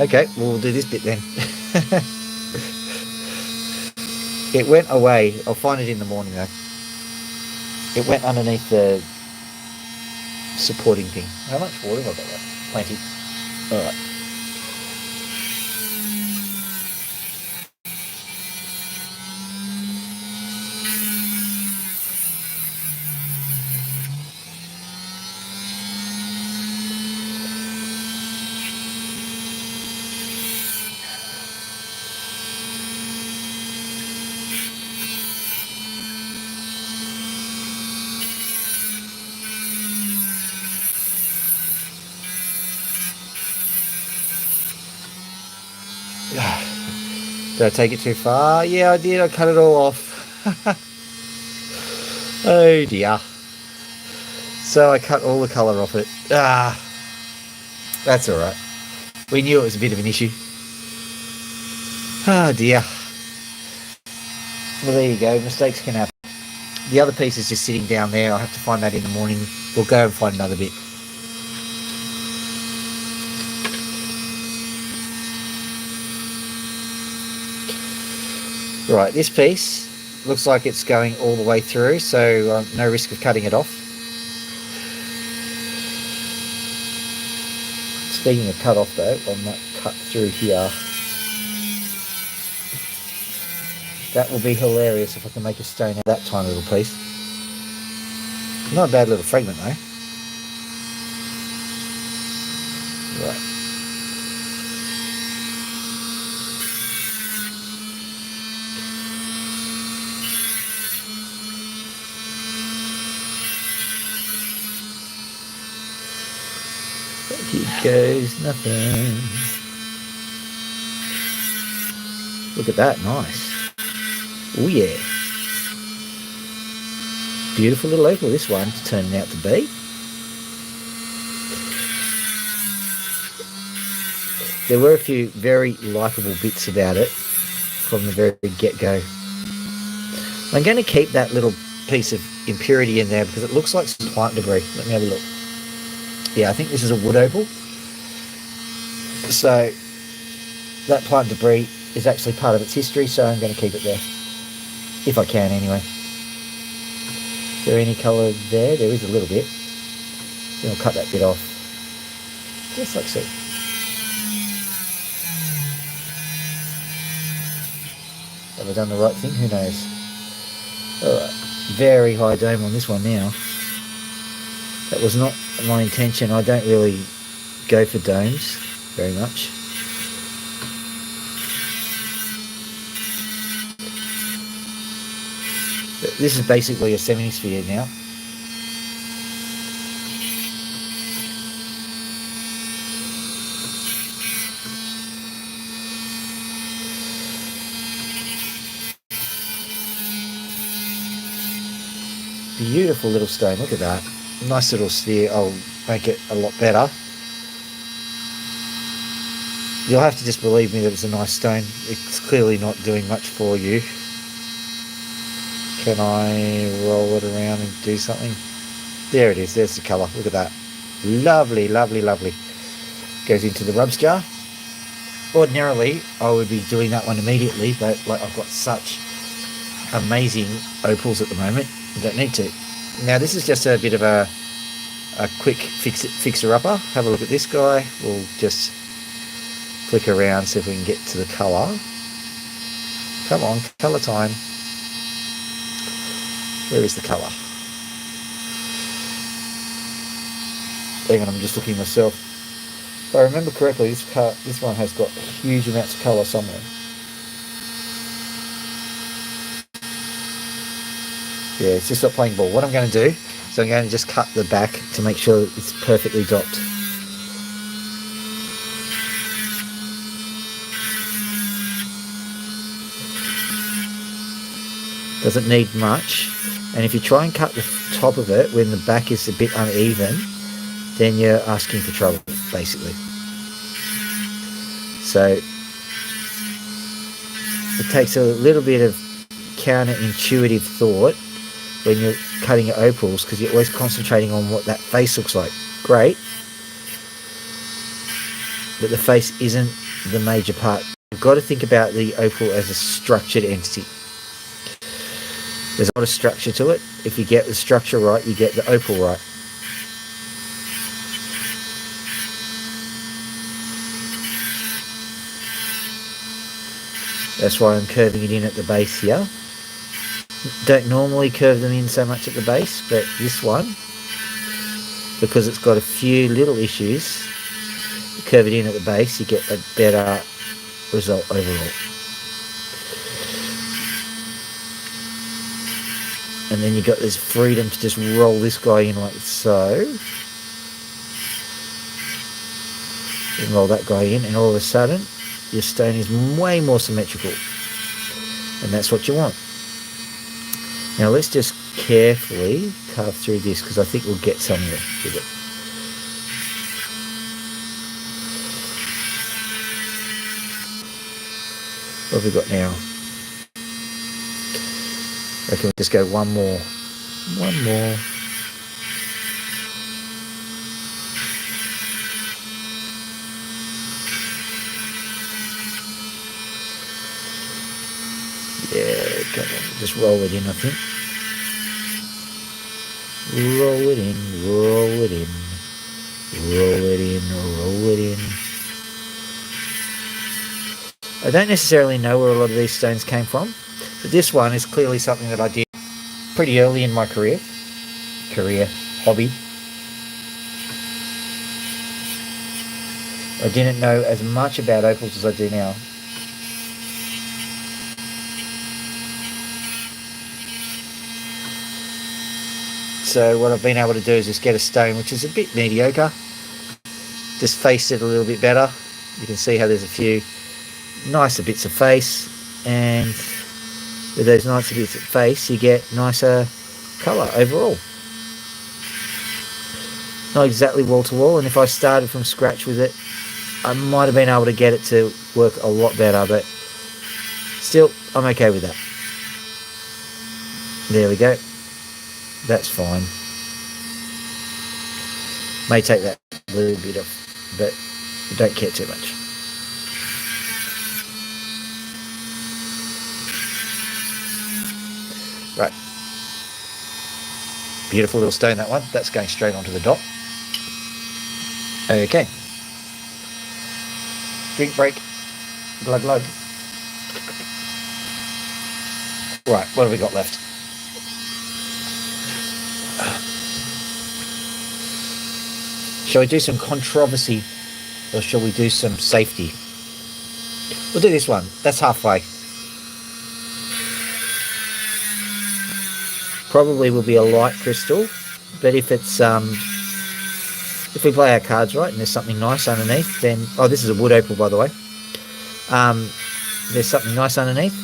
Okay, well, we'll do this bit then. It went away. I'll find it in the morning though. It went underneath the supporting thing. How much water have I got left? Plenty. Alright. Did I take it too far? Yeah, I did. I cut it all off. Oh dear. So I cut all the colour off it. That's alright. We knew it was a bit of an issue. Oh dear. Well, there you go. Mistakes can happen. The other piece is just sitting down there. I'll have to find that in the morning. We'll go and find another bit. Right, this piece looks like it's going all the way through, so no risk of cutting it off. Speaking of cut off though, I might cut through here. That will be hilarious if I can make a stone out of that tiny little piece. Not a bad little fragment though. Right. Here goes nothing. Look at that, nice. Oh yeah. Beautiful little opal this one's turning out to be. There were a few very likeable bits about it from the very get-go. I'm going to keep that little piece of impurity in there because it looks like some plant debris. Let me have a look. Yeah, I think this is a wood opal. So that plant debris is actually part of its history, so I'm going to keep it there. If I can, anyway. Is there any colour there? There is a little bit. Then I'll cut that bit off. Just like so. Have I done the right thing? Who knows? Alright. Very high dome on this one now. That was not my intention. I don't really go for domes very much. But this is basically a semi-sphere now. Beautiful little stone. Look at that. Nice little sphere. I'll make it a lot better. You'll have to just believe me that it's a nice stone. It's clearly not doing much for you. Can I roll it around and do something? There it is. There's the colour. Look at that. Lovely, lovely, lovely. Goes into the rubs jar. Ordinarily, I would be doing that one immediately, but like I've got such amazing opals at the moment, I don't need to. Now this is just a bit of a quick fixer-upper. Have a look at this guy. We'll just flick around, see if we can get to the colour. Come on, colour time. Where is the colour? Hang on, I'm just looking myself. If I remember correctly, this one has got huge amounts of colour somewhere. Yeah, it's just not playing ball. What I'm going to do is I'm going to just cut the back to make sure it's perfectly dopped. Doesn't need much. And if you try and cut the top of it when the back is a bit uneven, then you're asking for trouble, basically. So it takes a little bit of counterintuitive thought when you're cutting your opals, because you're always concentrating on what that face looks like. Great, but the face isn't the major part. You've got to think about the opal as a structured entity. There's a lot of structure to it. If you get the structure right, you get the opal right. That's why I'm curving it in at the base here. Don't normally curve them in so much at the base, but this one, because it's got a few little issues, you curve it in at the base, you get a better result overall. And then you've got this freedom to just roll this guy in like so. And roll that guy in, and all of a sudden, your stone is way more symmetrical. And that's what you want. Now let's just carefully carve through this, because I think we'll get somewhere with it. What have we got now? I reckon we'll just go one more. One more. Yeah, come on. Just roll it in, I think. Roll it in, roll it in. Roll it in, roll it in. I don't necessarily know where a lot of these stones came from, but this one is clearly something that I did pretty early in my hobby. I didn't know as much about opals as I do now. So what I've been able to do is just get a stone which is a bit mediocre, just face it a little bit better. You can see how there's a few nicer bits of face, and with those nicer bits of face you get nicer colour overall. Not exactly wall to wall, and if I started from scratch with it I might have been able to get it to work a lot better, but still I'm okay with that. There we go. That's fine. May take that a little bit off, but I don't care too much. Right. Beautiful little stone, that one. That's going straight onto the dot. Okay. Drink break. Glug glug. Right, what have we got left? Shall we do some controversy, or shall we do some safety? We'll do this one. That's halfway. Probably will be a light crystal, but if it's if we play our cards right and there's something nice underneath, then this is a wood opal, by the way. There's something nice underneath,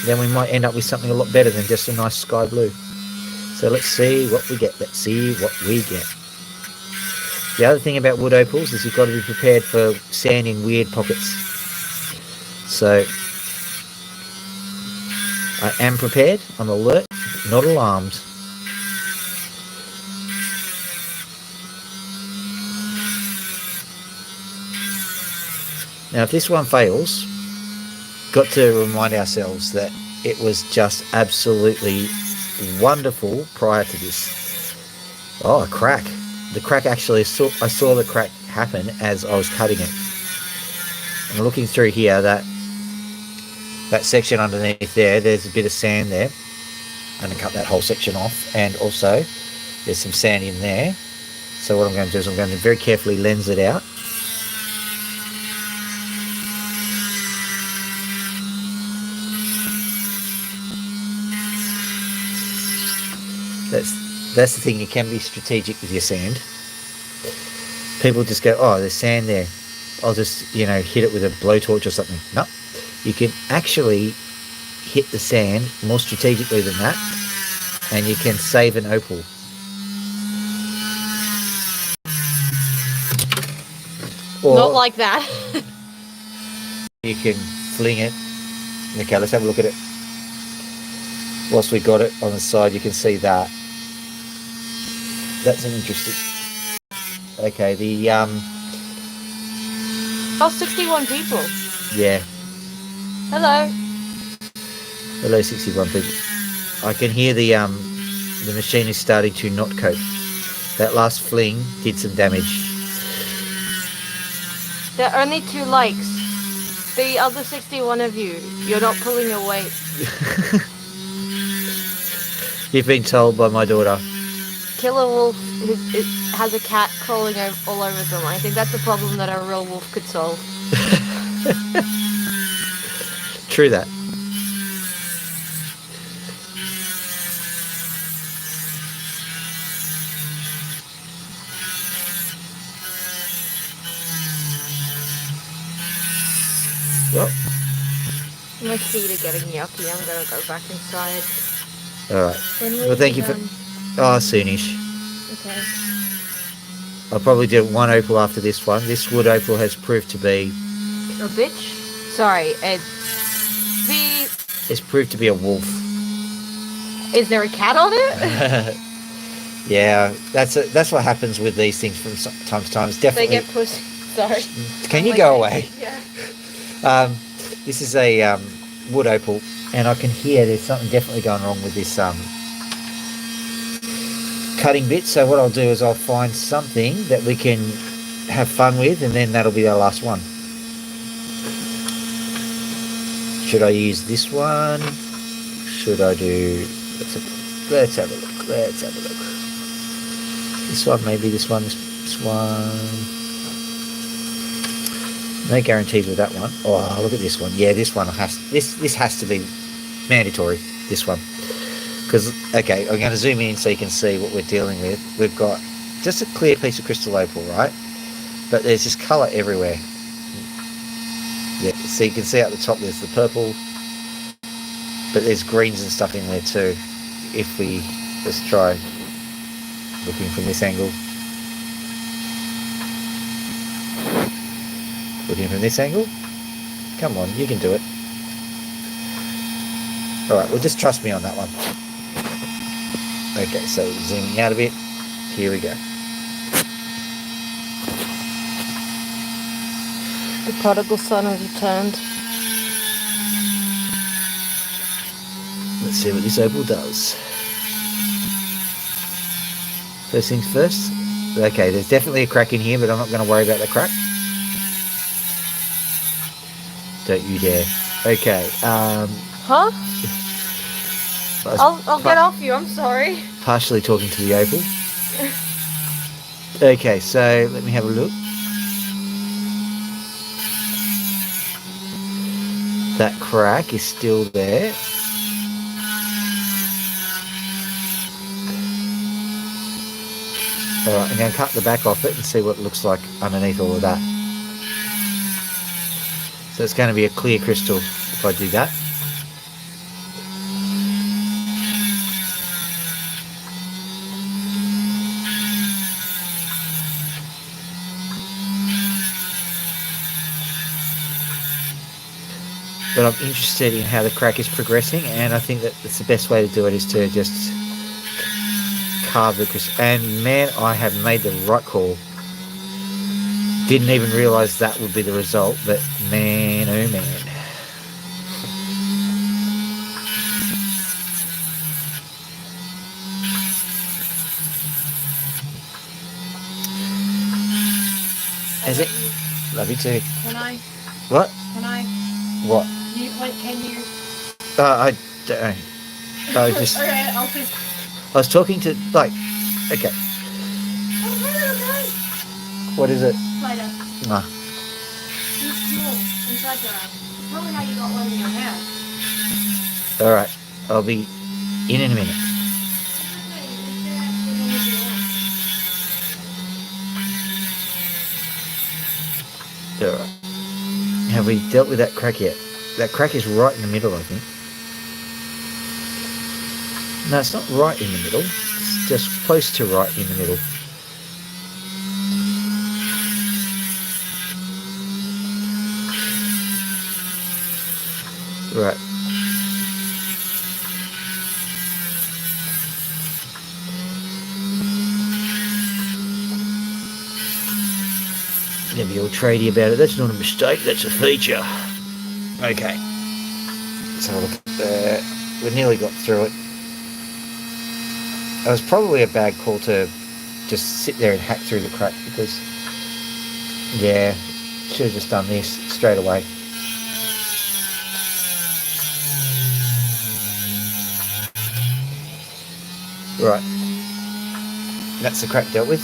then we might end up with something a lot better than just a nice sky blue. So let's see what we get. Let's see what we get. The other thing about wood opals is you've got to be prepared for sand in weird pockets. So I am prepared. I'm alert, not alarmed. Now, if this one fails, got to remind ourselves that it was just absolutely wonderful prior to this. Oh, a crack. The crack actually, I saw the crack happen as I was cutting it. I'm looking through here, that section underneath there's a bit of sand there. I'm going to cut that whole section off, and also there's some sand in there. So what I'm going to do is I'm going to very carefully lens it out. That's the thing, you can be strategic with your sand. People just go, oh, there's sand there, I'll just, hit it with a blowtorch or something. No, you can actually hit the sand more strategically than that, and you can save an opal. Or Not like that. you can fling it. Okay, let's have a look at it. Whilst we got it on the side, you can see that. That's an interesting. Okay, the 61 people. Yeah. Hello. Hello, 61 people. I can hear the machine is starting to not cope. That last fling did some damage. There are only 2 likes. The other 61 of you, you're not pulling your weight. You've been told by my daughter. Killer wolf has a cat crawling all over them. I think that's a problem that a real wolf could solve. True that. Well, My feet are getting yucky. I'm gonna go back inside. alright. Well, thank you for... Oh, soonish. Okay. I'll probably do one opal after this one. This wood opal has proved to be... A bitch? Sorry, It's proved to be a wolf. Is there a cat on it? Yeah, that's what happens with these things from time to time. It's definitely... They get pussy. Sorry. Can you go away? Yeah. This is a wood opal, and I can hear there's something definitely going wrong with this cutting bit. So what I'll do is I'll find something that we can have fun with, and then that'll be our last one. Should I use this one? Should I do... Let's have a look. Let's have a look. This one, maybe this one, this one... No guarantees with that one. Oh, look at this one. Yeah, this one this has to be mandatory, this one. Because, okay, I'm going to zoom in so you can see what we're dealing with. We've got just a clear piece of crystal opal, right? But there's this colour everywhere. Yeah, so you can see at the top there's the purple, but there's greens and stuff in there too. If we just try looking from this angle. Looking from this angle. Come on, you can do it. Alright, well just trust me on that one. Okay, so zooming out a bit. Here we go. The prodigal son has returned. Let's see what this opal does. First things first. Okay, there's definitely a crack in here, but I'm not going to worry about the crack. Don't you dare. Okay. Huh? I'll get off you. I'm sorry. Partially talking to the opal. Okay, so let me have a look. That crack is still there. Alright, I'm going to cut the back off it and see what it looks like underneath all of that. So it's going to be a clear crystal if I do that. but I'm interested in how the crack is progressing, and I think that it's the best way to do it is to just carve the crystal. And man, I have made the right call. Didn't even realise that would be the result, but man, oh man. Is it? Love you too. Can I? What? Can I? What? Can you? I don't. I just. Okay, I'll just. I was talking to like. Okay. What is it? Spider. Ah. He's small inside your house. Probably how you got one in your house. All right. I'll be in a minute. All right. Have we dealt with that crack yet? That crack is right in the middle, I think. No, it's not right in the middle. It's just close to right in the middle. Right. Never be all tradie about it. That's not a mistake, that's a feature. Okay. Let's have a look at that. We nearly got through it. It was probably a bad call to just sit there and hack through the crack because, yeah, should have just done this straight away. Right. That's the crack dealt with.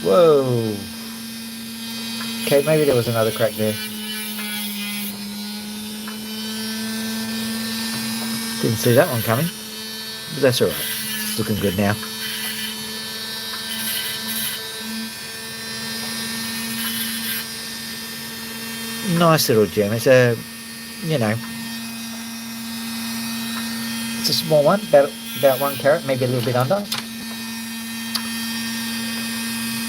Whoa. Okay, maybe there was another crack there. Didn't see that one coming. But that's alright. It's looking good now. Nice little gem. It's a, you know, it's a small one, about 1 carat, maybe a little bit under.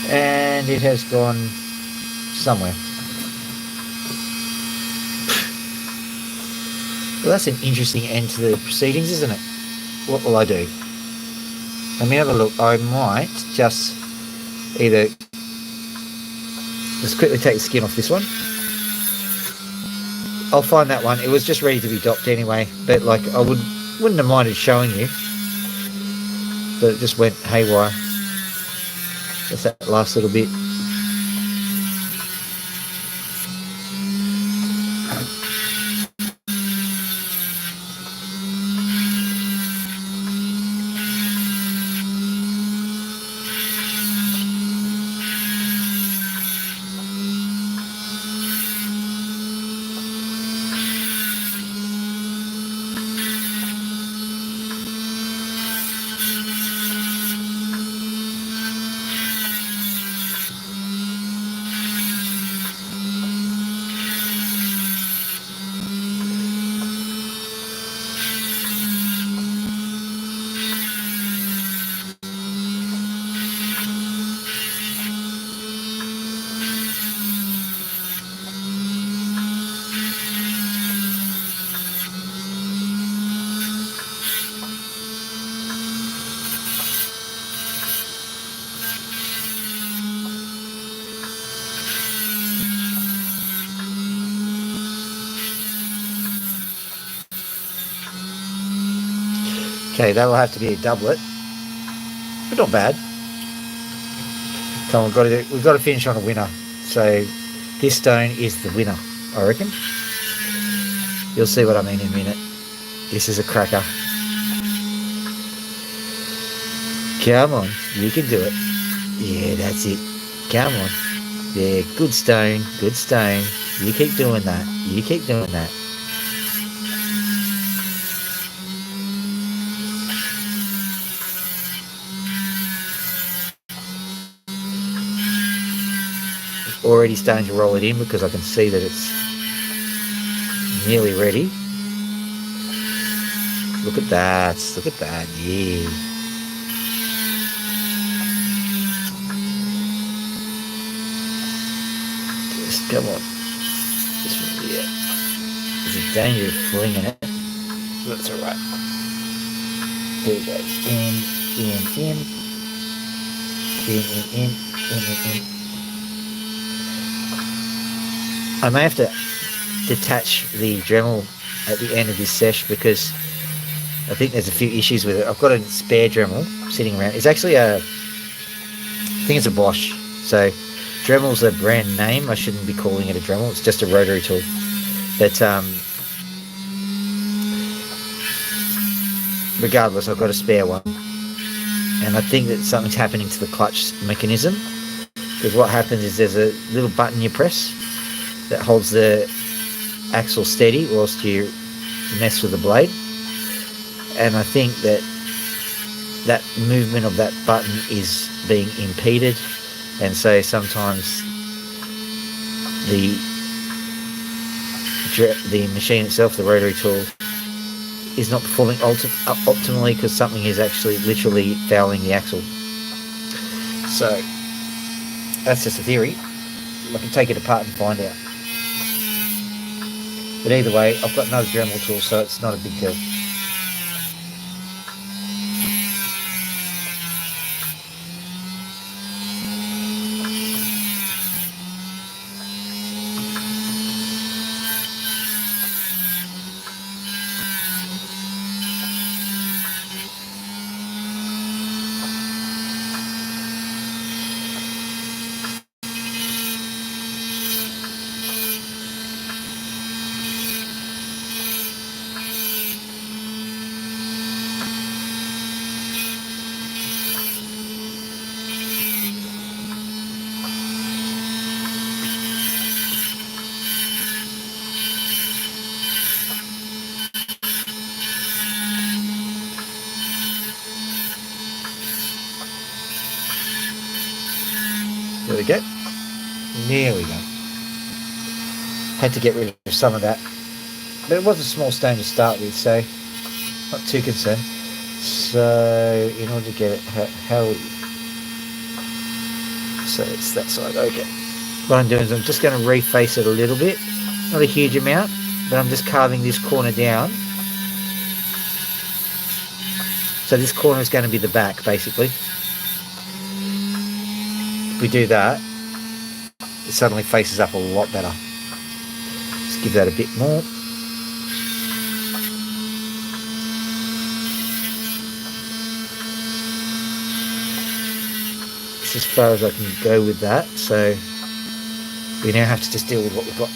And it has gone somewhere. Well, that's an interesting end to the proceedings, isn't it? What will I do? Let me have a look. I might just either just quickly take the skin off this one. I'll find that one. It was just ready to be docked anyway, but like I wouldn't have minded showing you, but it just went haywire. Just that last little bit. Okay, that will have to be a doublet, but not bad. Come on, we've got to finish on a winner. So this stone is the winner, I reckon. You'll see what I mean in a minute. This is a cracker. Come on, you can do it. Yeah, that's it. Come on. Yeah, good stone, good stone. You keep doing that. You keep doing that. already starting to roll it in because I can see that it's nearly ready. Look at that. Look at that. Yeah. Just come on. This one, yeah. There's a danger of flinging it. That's alright. There we go. In. In. I may have to detach the Dremel at the end of this sesh because I think there's a few issues with it. I've got a spare Dremel sitting around. It's actually I think it's a Bosch. So Dremel's a brand name. I shouldn't be calling it a Dremel. It's just a rotary tool. But regardless, I've got a spare one. And I think that something's happening to the clutch mechanism. Because what happens is there's a little button you press that holds the axle steady whilst you mess with the blade. And I think that that movement of that button is being impeded, and so sometimes the machine itself, the rotary tool, is not performing optimally because something is actually literally fouling the axle. So that's just a theory. I can take it apart and find out. But either way, I've got another Dremel tool, so it's not a big deal. There we go. There we go. Had to get rid of some of that. But it was a small stone to start with, so not too concerned. So in order to get it, so it's that side. Okay. What I'm doing is I'm just going to reface it a little bit. Not a huge amount, but I'm just carving this corner down. So this corner is going to be the back, basically. If we do that, it suddenly faces up a lot better. Just give that a bit more. This is as far as I can go with that, so we now have to just deal with what we've got.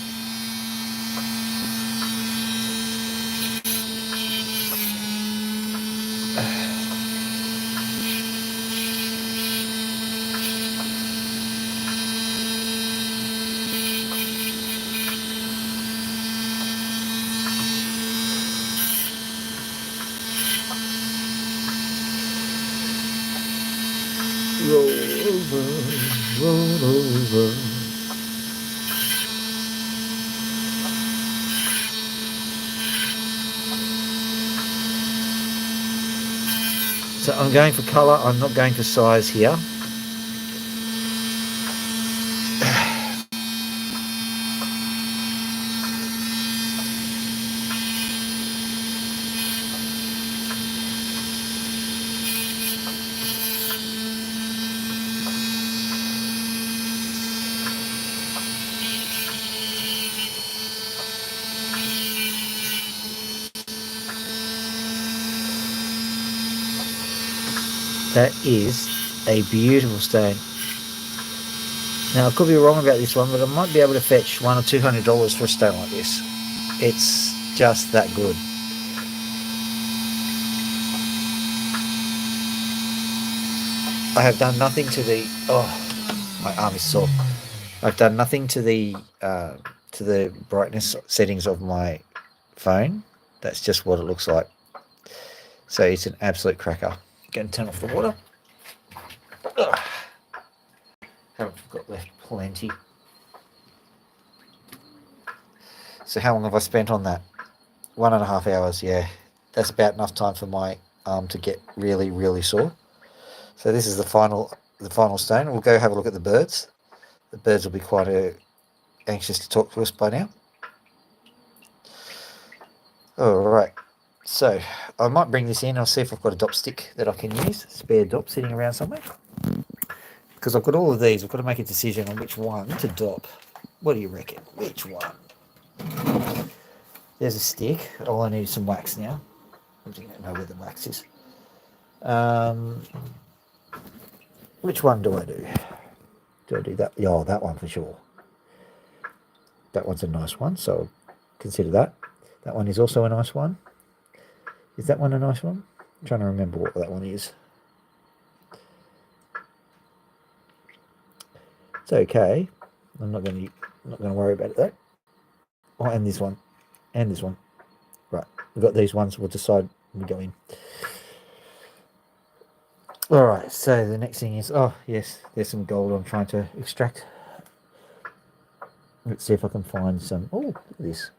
Roll over. So I'm going for colour, I'm not going for size here. That is a beautiful stone. Now I could be wrong about this one, but I might be able to fetch $100 or $200 for a stone like this. It's just that good. I have done nothing to the my arm is sore. I've done nothing to the brightness settings of my phone. That's just what it looks like. So it's an absolute cracker. Go and turn off the water. Haven't got left plenty. So how long have I spent on that? 1.5 hours, yeah. That's about enough time for my arm to get really, really sore. So this is the final stone. We'll go have a look at the birds. The birds will be quite anxious to talk to us by now. All right. So I might bring this in. I'll see if I've got a dop stick that I can use, spare dop sitting around somewhere. Because I've got all of these. I've got to make a decision on which one to dop. What do you reckon? Which one? There's a stick. All I need is some wax now. I don't know where the wax is. Which one do I do? Do I do that? Oh, that one for sure. That one's a nice one, so I'll consider that. That one is also a nice one. Is that one a nice one? I'm trying to remember what that one is. It's okay. I'm not going to worry about it though. Oh, and this one, and this one. Right, we've got these ones. We'll decide when we go in. All right. So the next thing is, oh yes, there's some gold I'm trying to extract. Let's see if I can find some. Oh, look at this.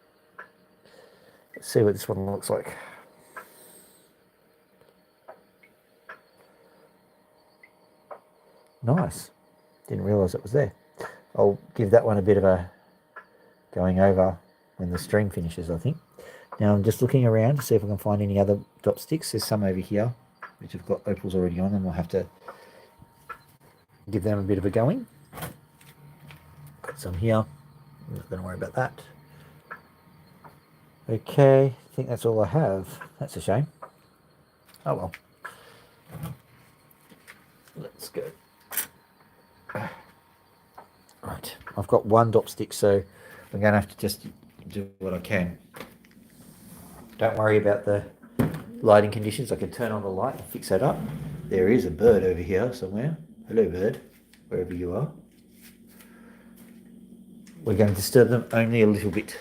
Let's see what this one looks like. Nice. Didn't realise it was there. I'll give that one a bit of a going over when the stream finishes, I think. Now I'm just looking around to see if I can find any other dop sticks. There's some over here which have got opals already on them. We'll have to give them a bit of a going. Got some here. I'm not going to worry about that. Okay, I think that's all I have. That's a shame. Oh well. Let's go. Right, I've got one dop stick, so I'm going to have to just do what I can. Don't worry about the lighting conditions. I can turn on the light and fix that up. There is a bird over here somewhere. Hello, bird, wherever you are. We're going to disturb them only a little bit.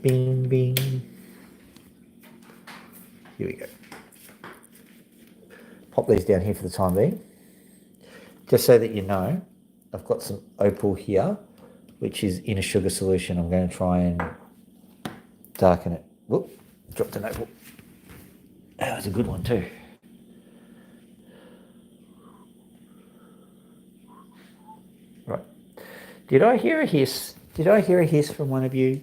Bing, bing. Here we go. Pop these down here for the time being. Just so that you know, I've got some opal here, which is in a sugar solution. I'm going to try and darken it. Whoop, dropped an opal. That was a good one too. Right. Did I hear a hiss? Did I hear a hiss from one of you?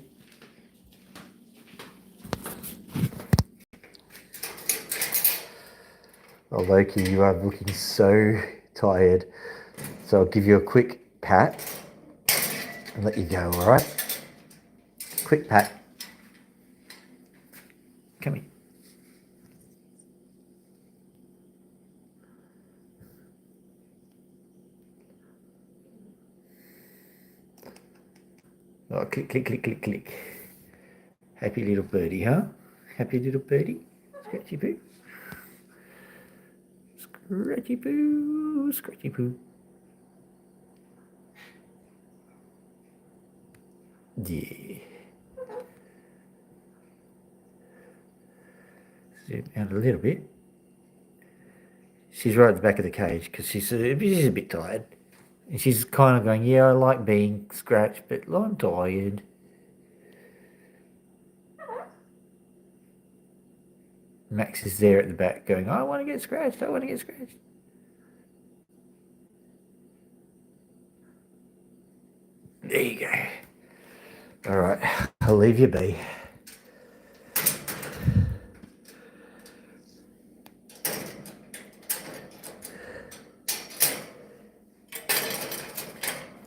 Oh, Loki, you are looking so tired. So I'll give you a quick pat and let you go, all right? Quick pat. Come here. Oh, click, click, click, click, click. Happy little birdie, huh? Happy little birdie. Scratchy poo. Scratchy poo. Scratchy poo. Yeah. Zoom out a little bit. She's right at the back of the cage because she's a bit tired. And she's kind of going, yeah, I like being scratched, but I'm tired. Max is there at the back going, I want to get scratched, I want to get scratched. There you go. All right, I'll leave you be.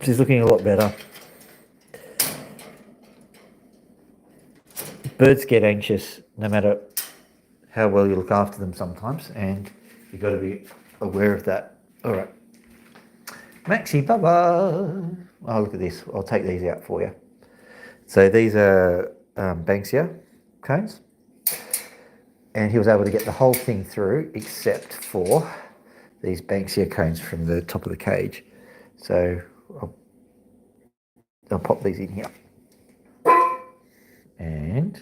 She's looking a lot better. Birds get anxious no matter how well you look after them sometimes, and you've got to be aware of that. All right. Maxie, Baba. Oh, look at this. I'll take these out for you. So these are Banksia cones. And he was able to get the whole thing through except for these Banksia cones from the top of the cage. So I'll pop these in here. And do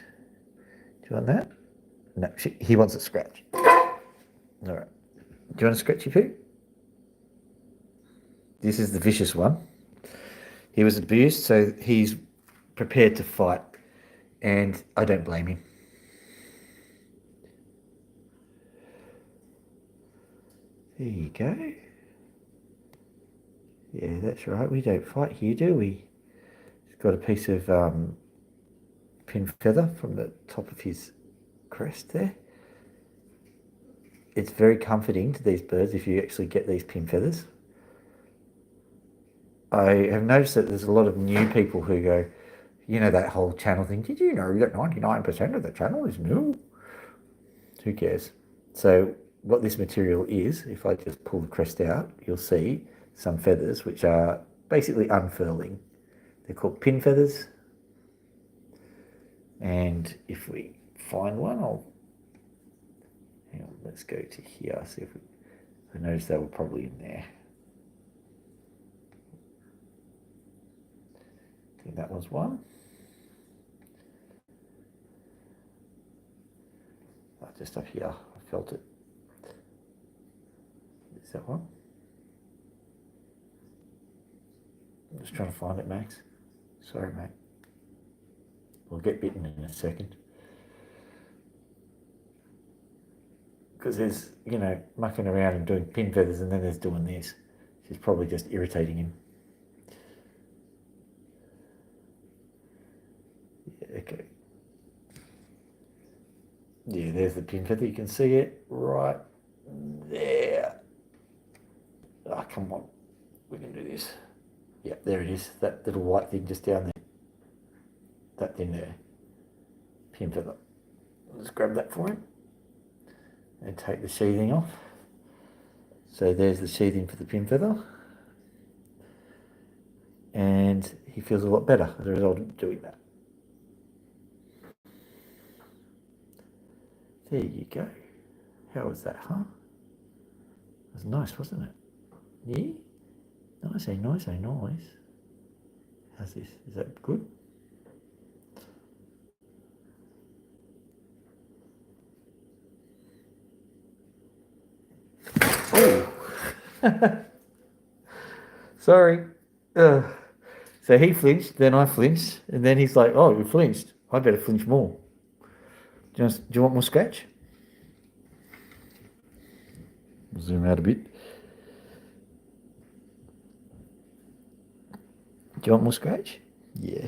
you want that? No, he wants it scratched. All right. Do you want a scratchy poo? This is the vicious one. He was abused, so he's prepared to fight, and I don't blame him. There you go. Yeah, that's right. We don't fight here, do we? He's got a piece of pin feather from the top of his crest there. It's very comforting to these birds if you actually get these pin feathers. I have noticed that there's a lot of new people who go, you know, that whole channel thing. Did you know that 99% of the channel is new? Who cares? So what this material is, if I just pull the crest out, you'll see some feathers which are basically unfurling. They're called pin feathers. And if we find one, hang on, let's go to here, see if I noticed they were probably in there. I think that was one. Oh, just up here, I felt it. Is that one? I'm just trying to find it, Max. Sorry, mate. We'll get bitten in a second. Because there's, you know, mucking around and doing pin feathers, and then there's doing this. She's probably just irritating him. Yeah, okay. Yeah, there's the pin feather. You can see it right there. Ah, oh, come on. We can do this. Yep, there it is. That little white thing just down there. That thing there. Pin feather. Let's grab that for him. And take the sheathing off. So there's the sheathing for the pin feather. And he feels a lot better as a result of doing that. There you go. How was that, huh? It was nice, wasn't it? Yeah? Nice, nice, nice. How's this? Is that good? Oh! Sorry. So he flinched, then I flinched, and then he's like, oh, you flinched. I better flinch more. Do you want more scratch? Zoom out a bit. Do you want more scratch? Yeah.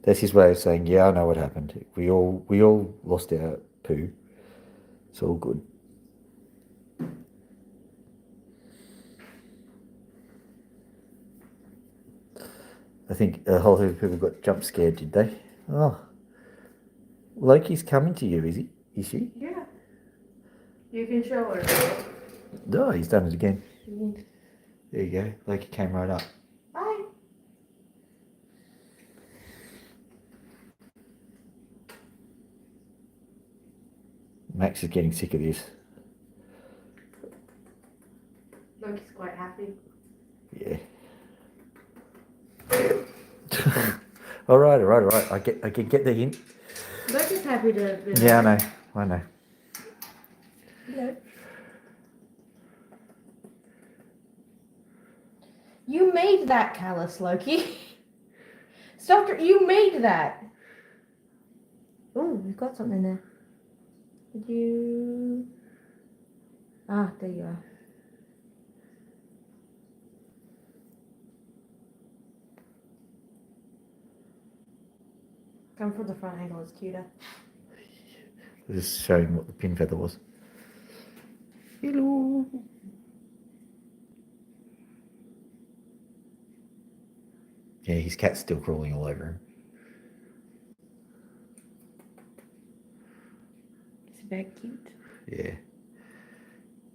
That's his way of saying, yeah, I know what happened. We all lost our poo. It's all good. I think a whole heap of people got jump scared, did they? Oh. Loki's coming to you, is he? Is she? Yeah. You can show her. Oh, he's done it again. Mm-hmm. There you go. Loki came right up. Bye. Max is getting sick of this. Loki's quite happy. Yeah. all right. I can get the hint. Loki's happy to. Yeah, I know. Yeah. You made that, callous Loki. Stop! You made that. Oh, you've got something there. Did you? Ah, there you are. Come from the front angle, it's cuter. Just showing what the pin feather was. Hello. Yeah, his cat's still crawling all over him. It's very cute. Yeah.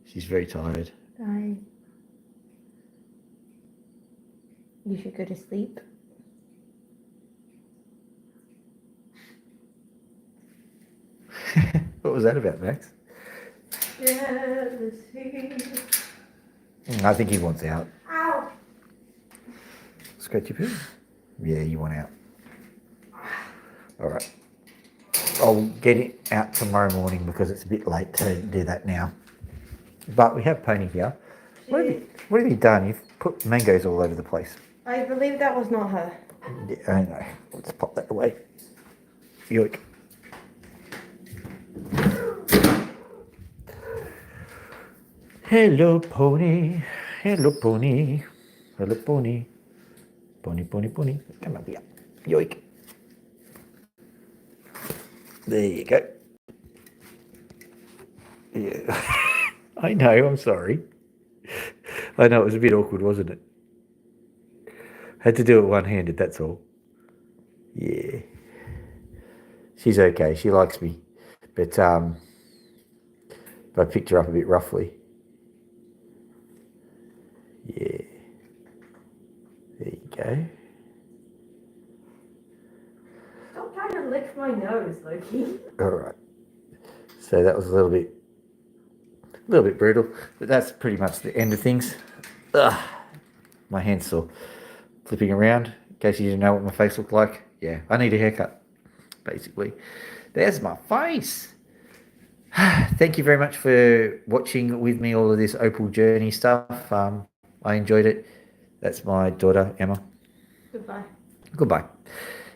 She's very tired. You should go to sleep. What was that about, Max? Jealousy. I think he wants out. Ow! Scratch your poo? Yeah, you want out. All right. I'll get it out tomorrow morning because it's a bit late to do that now. But we have Pony here. What have you done? You've put mangoes all over the place. I believe that was not her. Yeah, I know. Let's pop that away. Yoik. Hello, pony. Hello, pony. Hello, pony. Pony, pony, pony. Come up here. Yoik. There you go. Yeah. I know, I'm sorry. I know, it was a bit awkward, wasn't it? Had to do it one-handed, that's all. Yeah. She's okay. She likes me. But I picked her up a bit roughly. Yeah. There you go. Stop trying to lick my nose, Loki. All right. So that was a little bit brutal, but that's pretty much the end of things. Ugh, my hand's sore. Flipping around, in case you didn't know what my face looked like. Yeah, I need a haircut, basically. There's my face. Thank you very much for watching with me all of this Opal journey stuff. I enjoyed it. That's my daughter, Emma. Goodbye. Goodbye.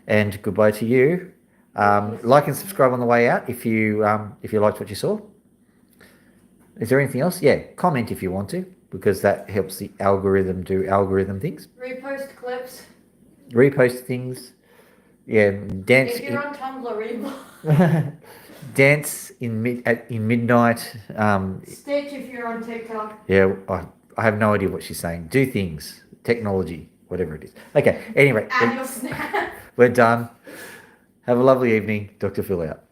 And goodbye to you. Like and subscribe on the way out if you liked what you saw. Is there anything else? Yeah, comment if you want to, because that helps the algorithm do algorithm things. Repost clips. Repost things. Yeah, dance. If you're on Tumblr, repost. Dance in midnight. Stitch if you're on TikTok. Yeah, I have no idea what she's saying. Do things, technology, whatever it is. Okay. Anyway, Add your snap. we're done. Have a lovely evening. Dr. Phil out.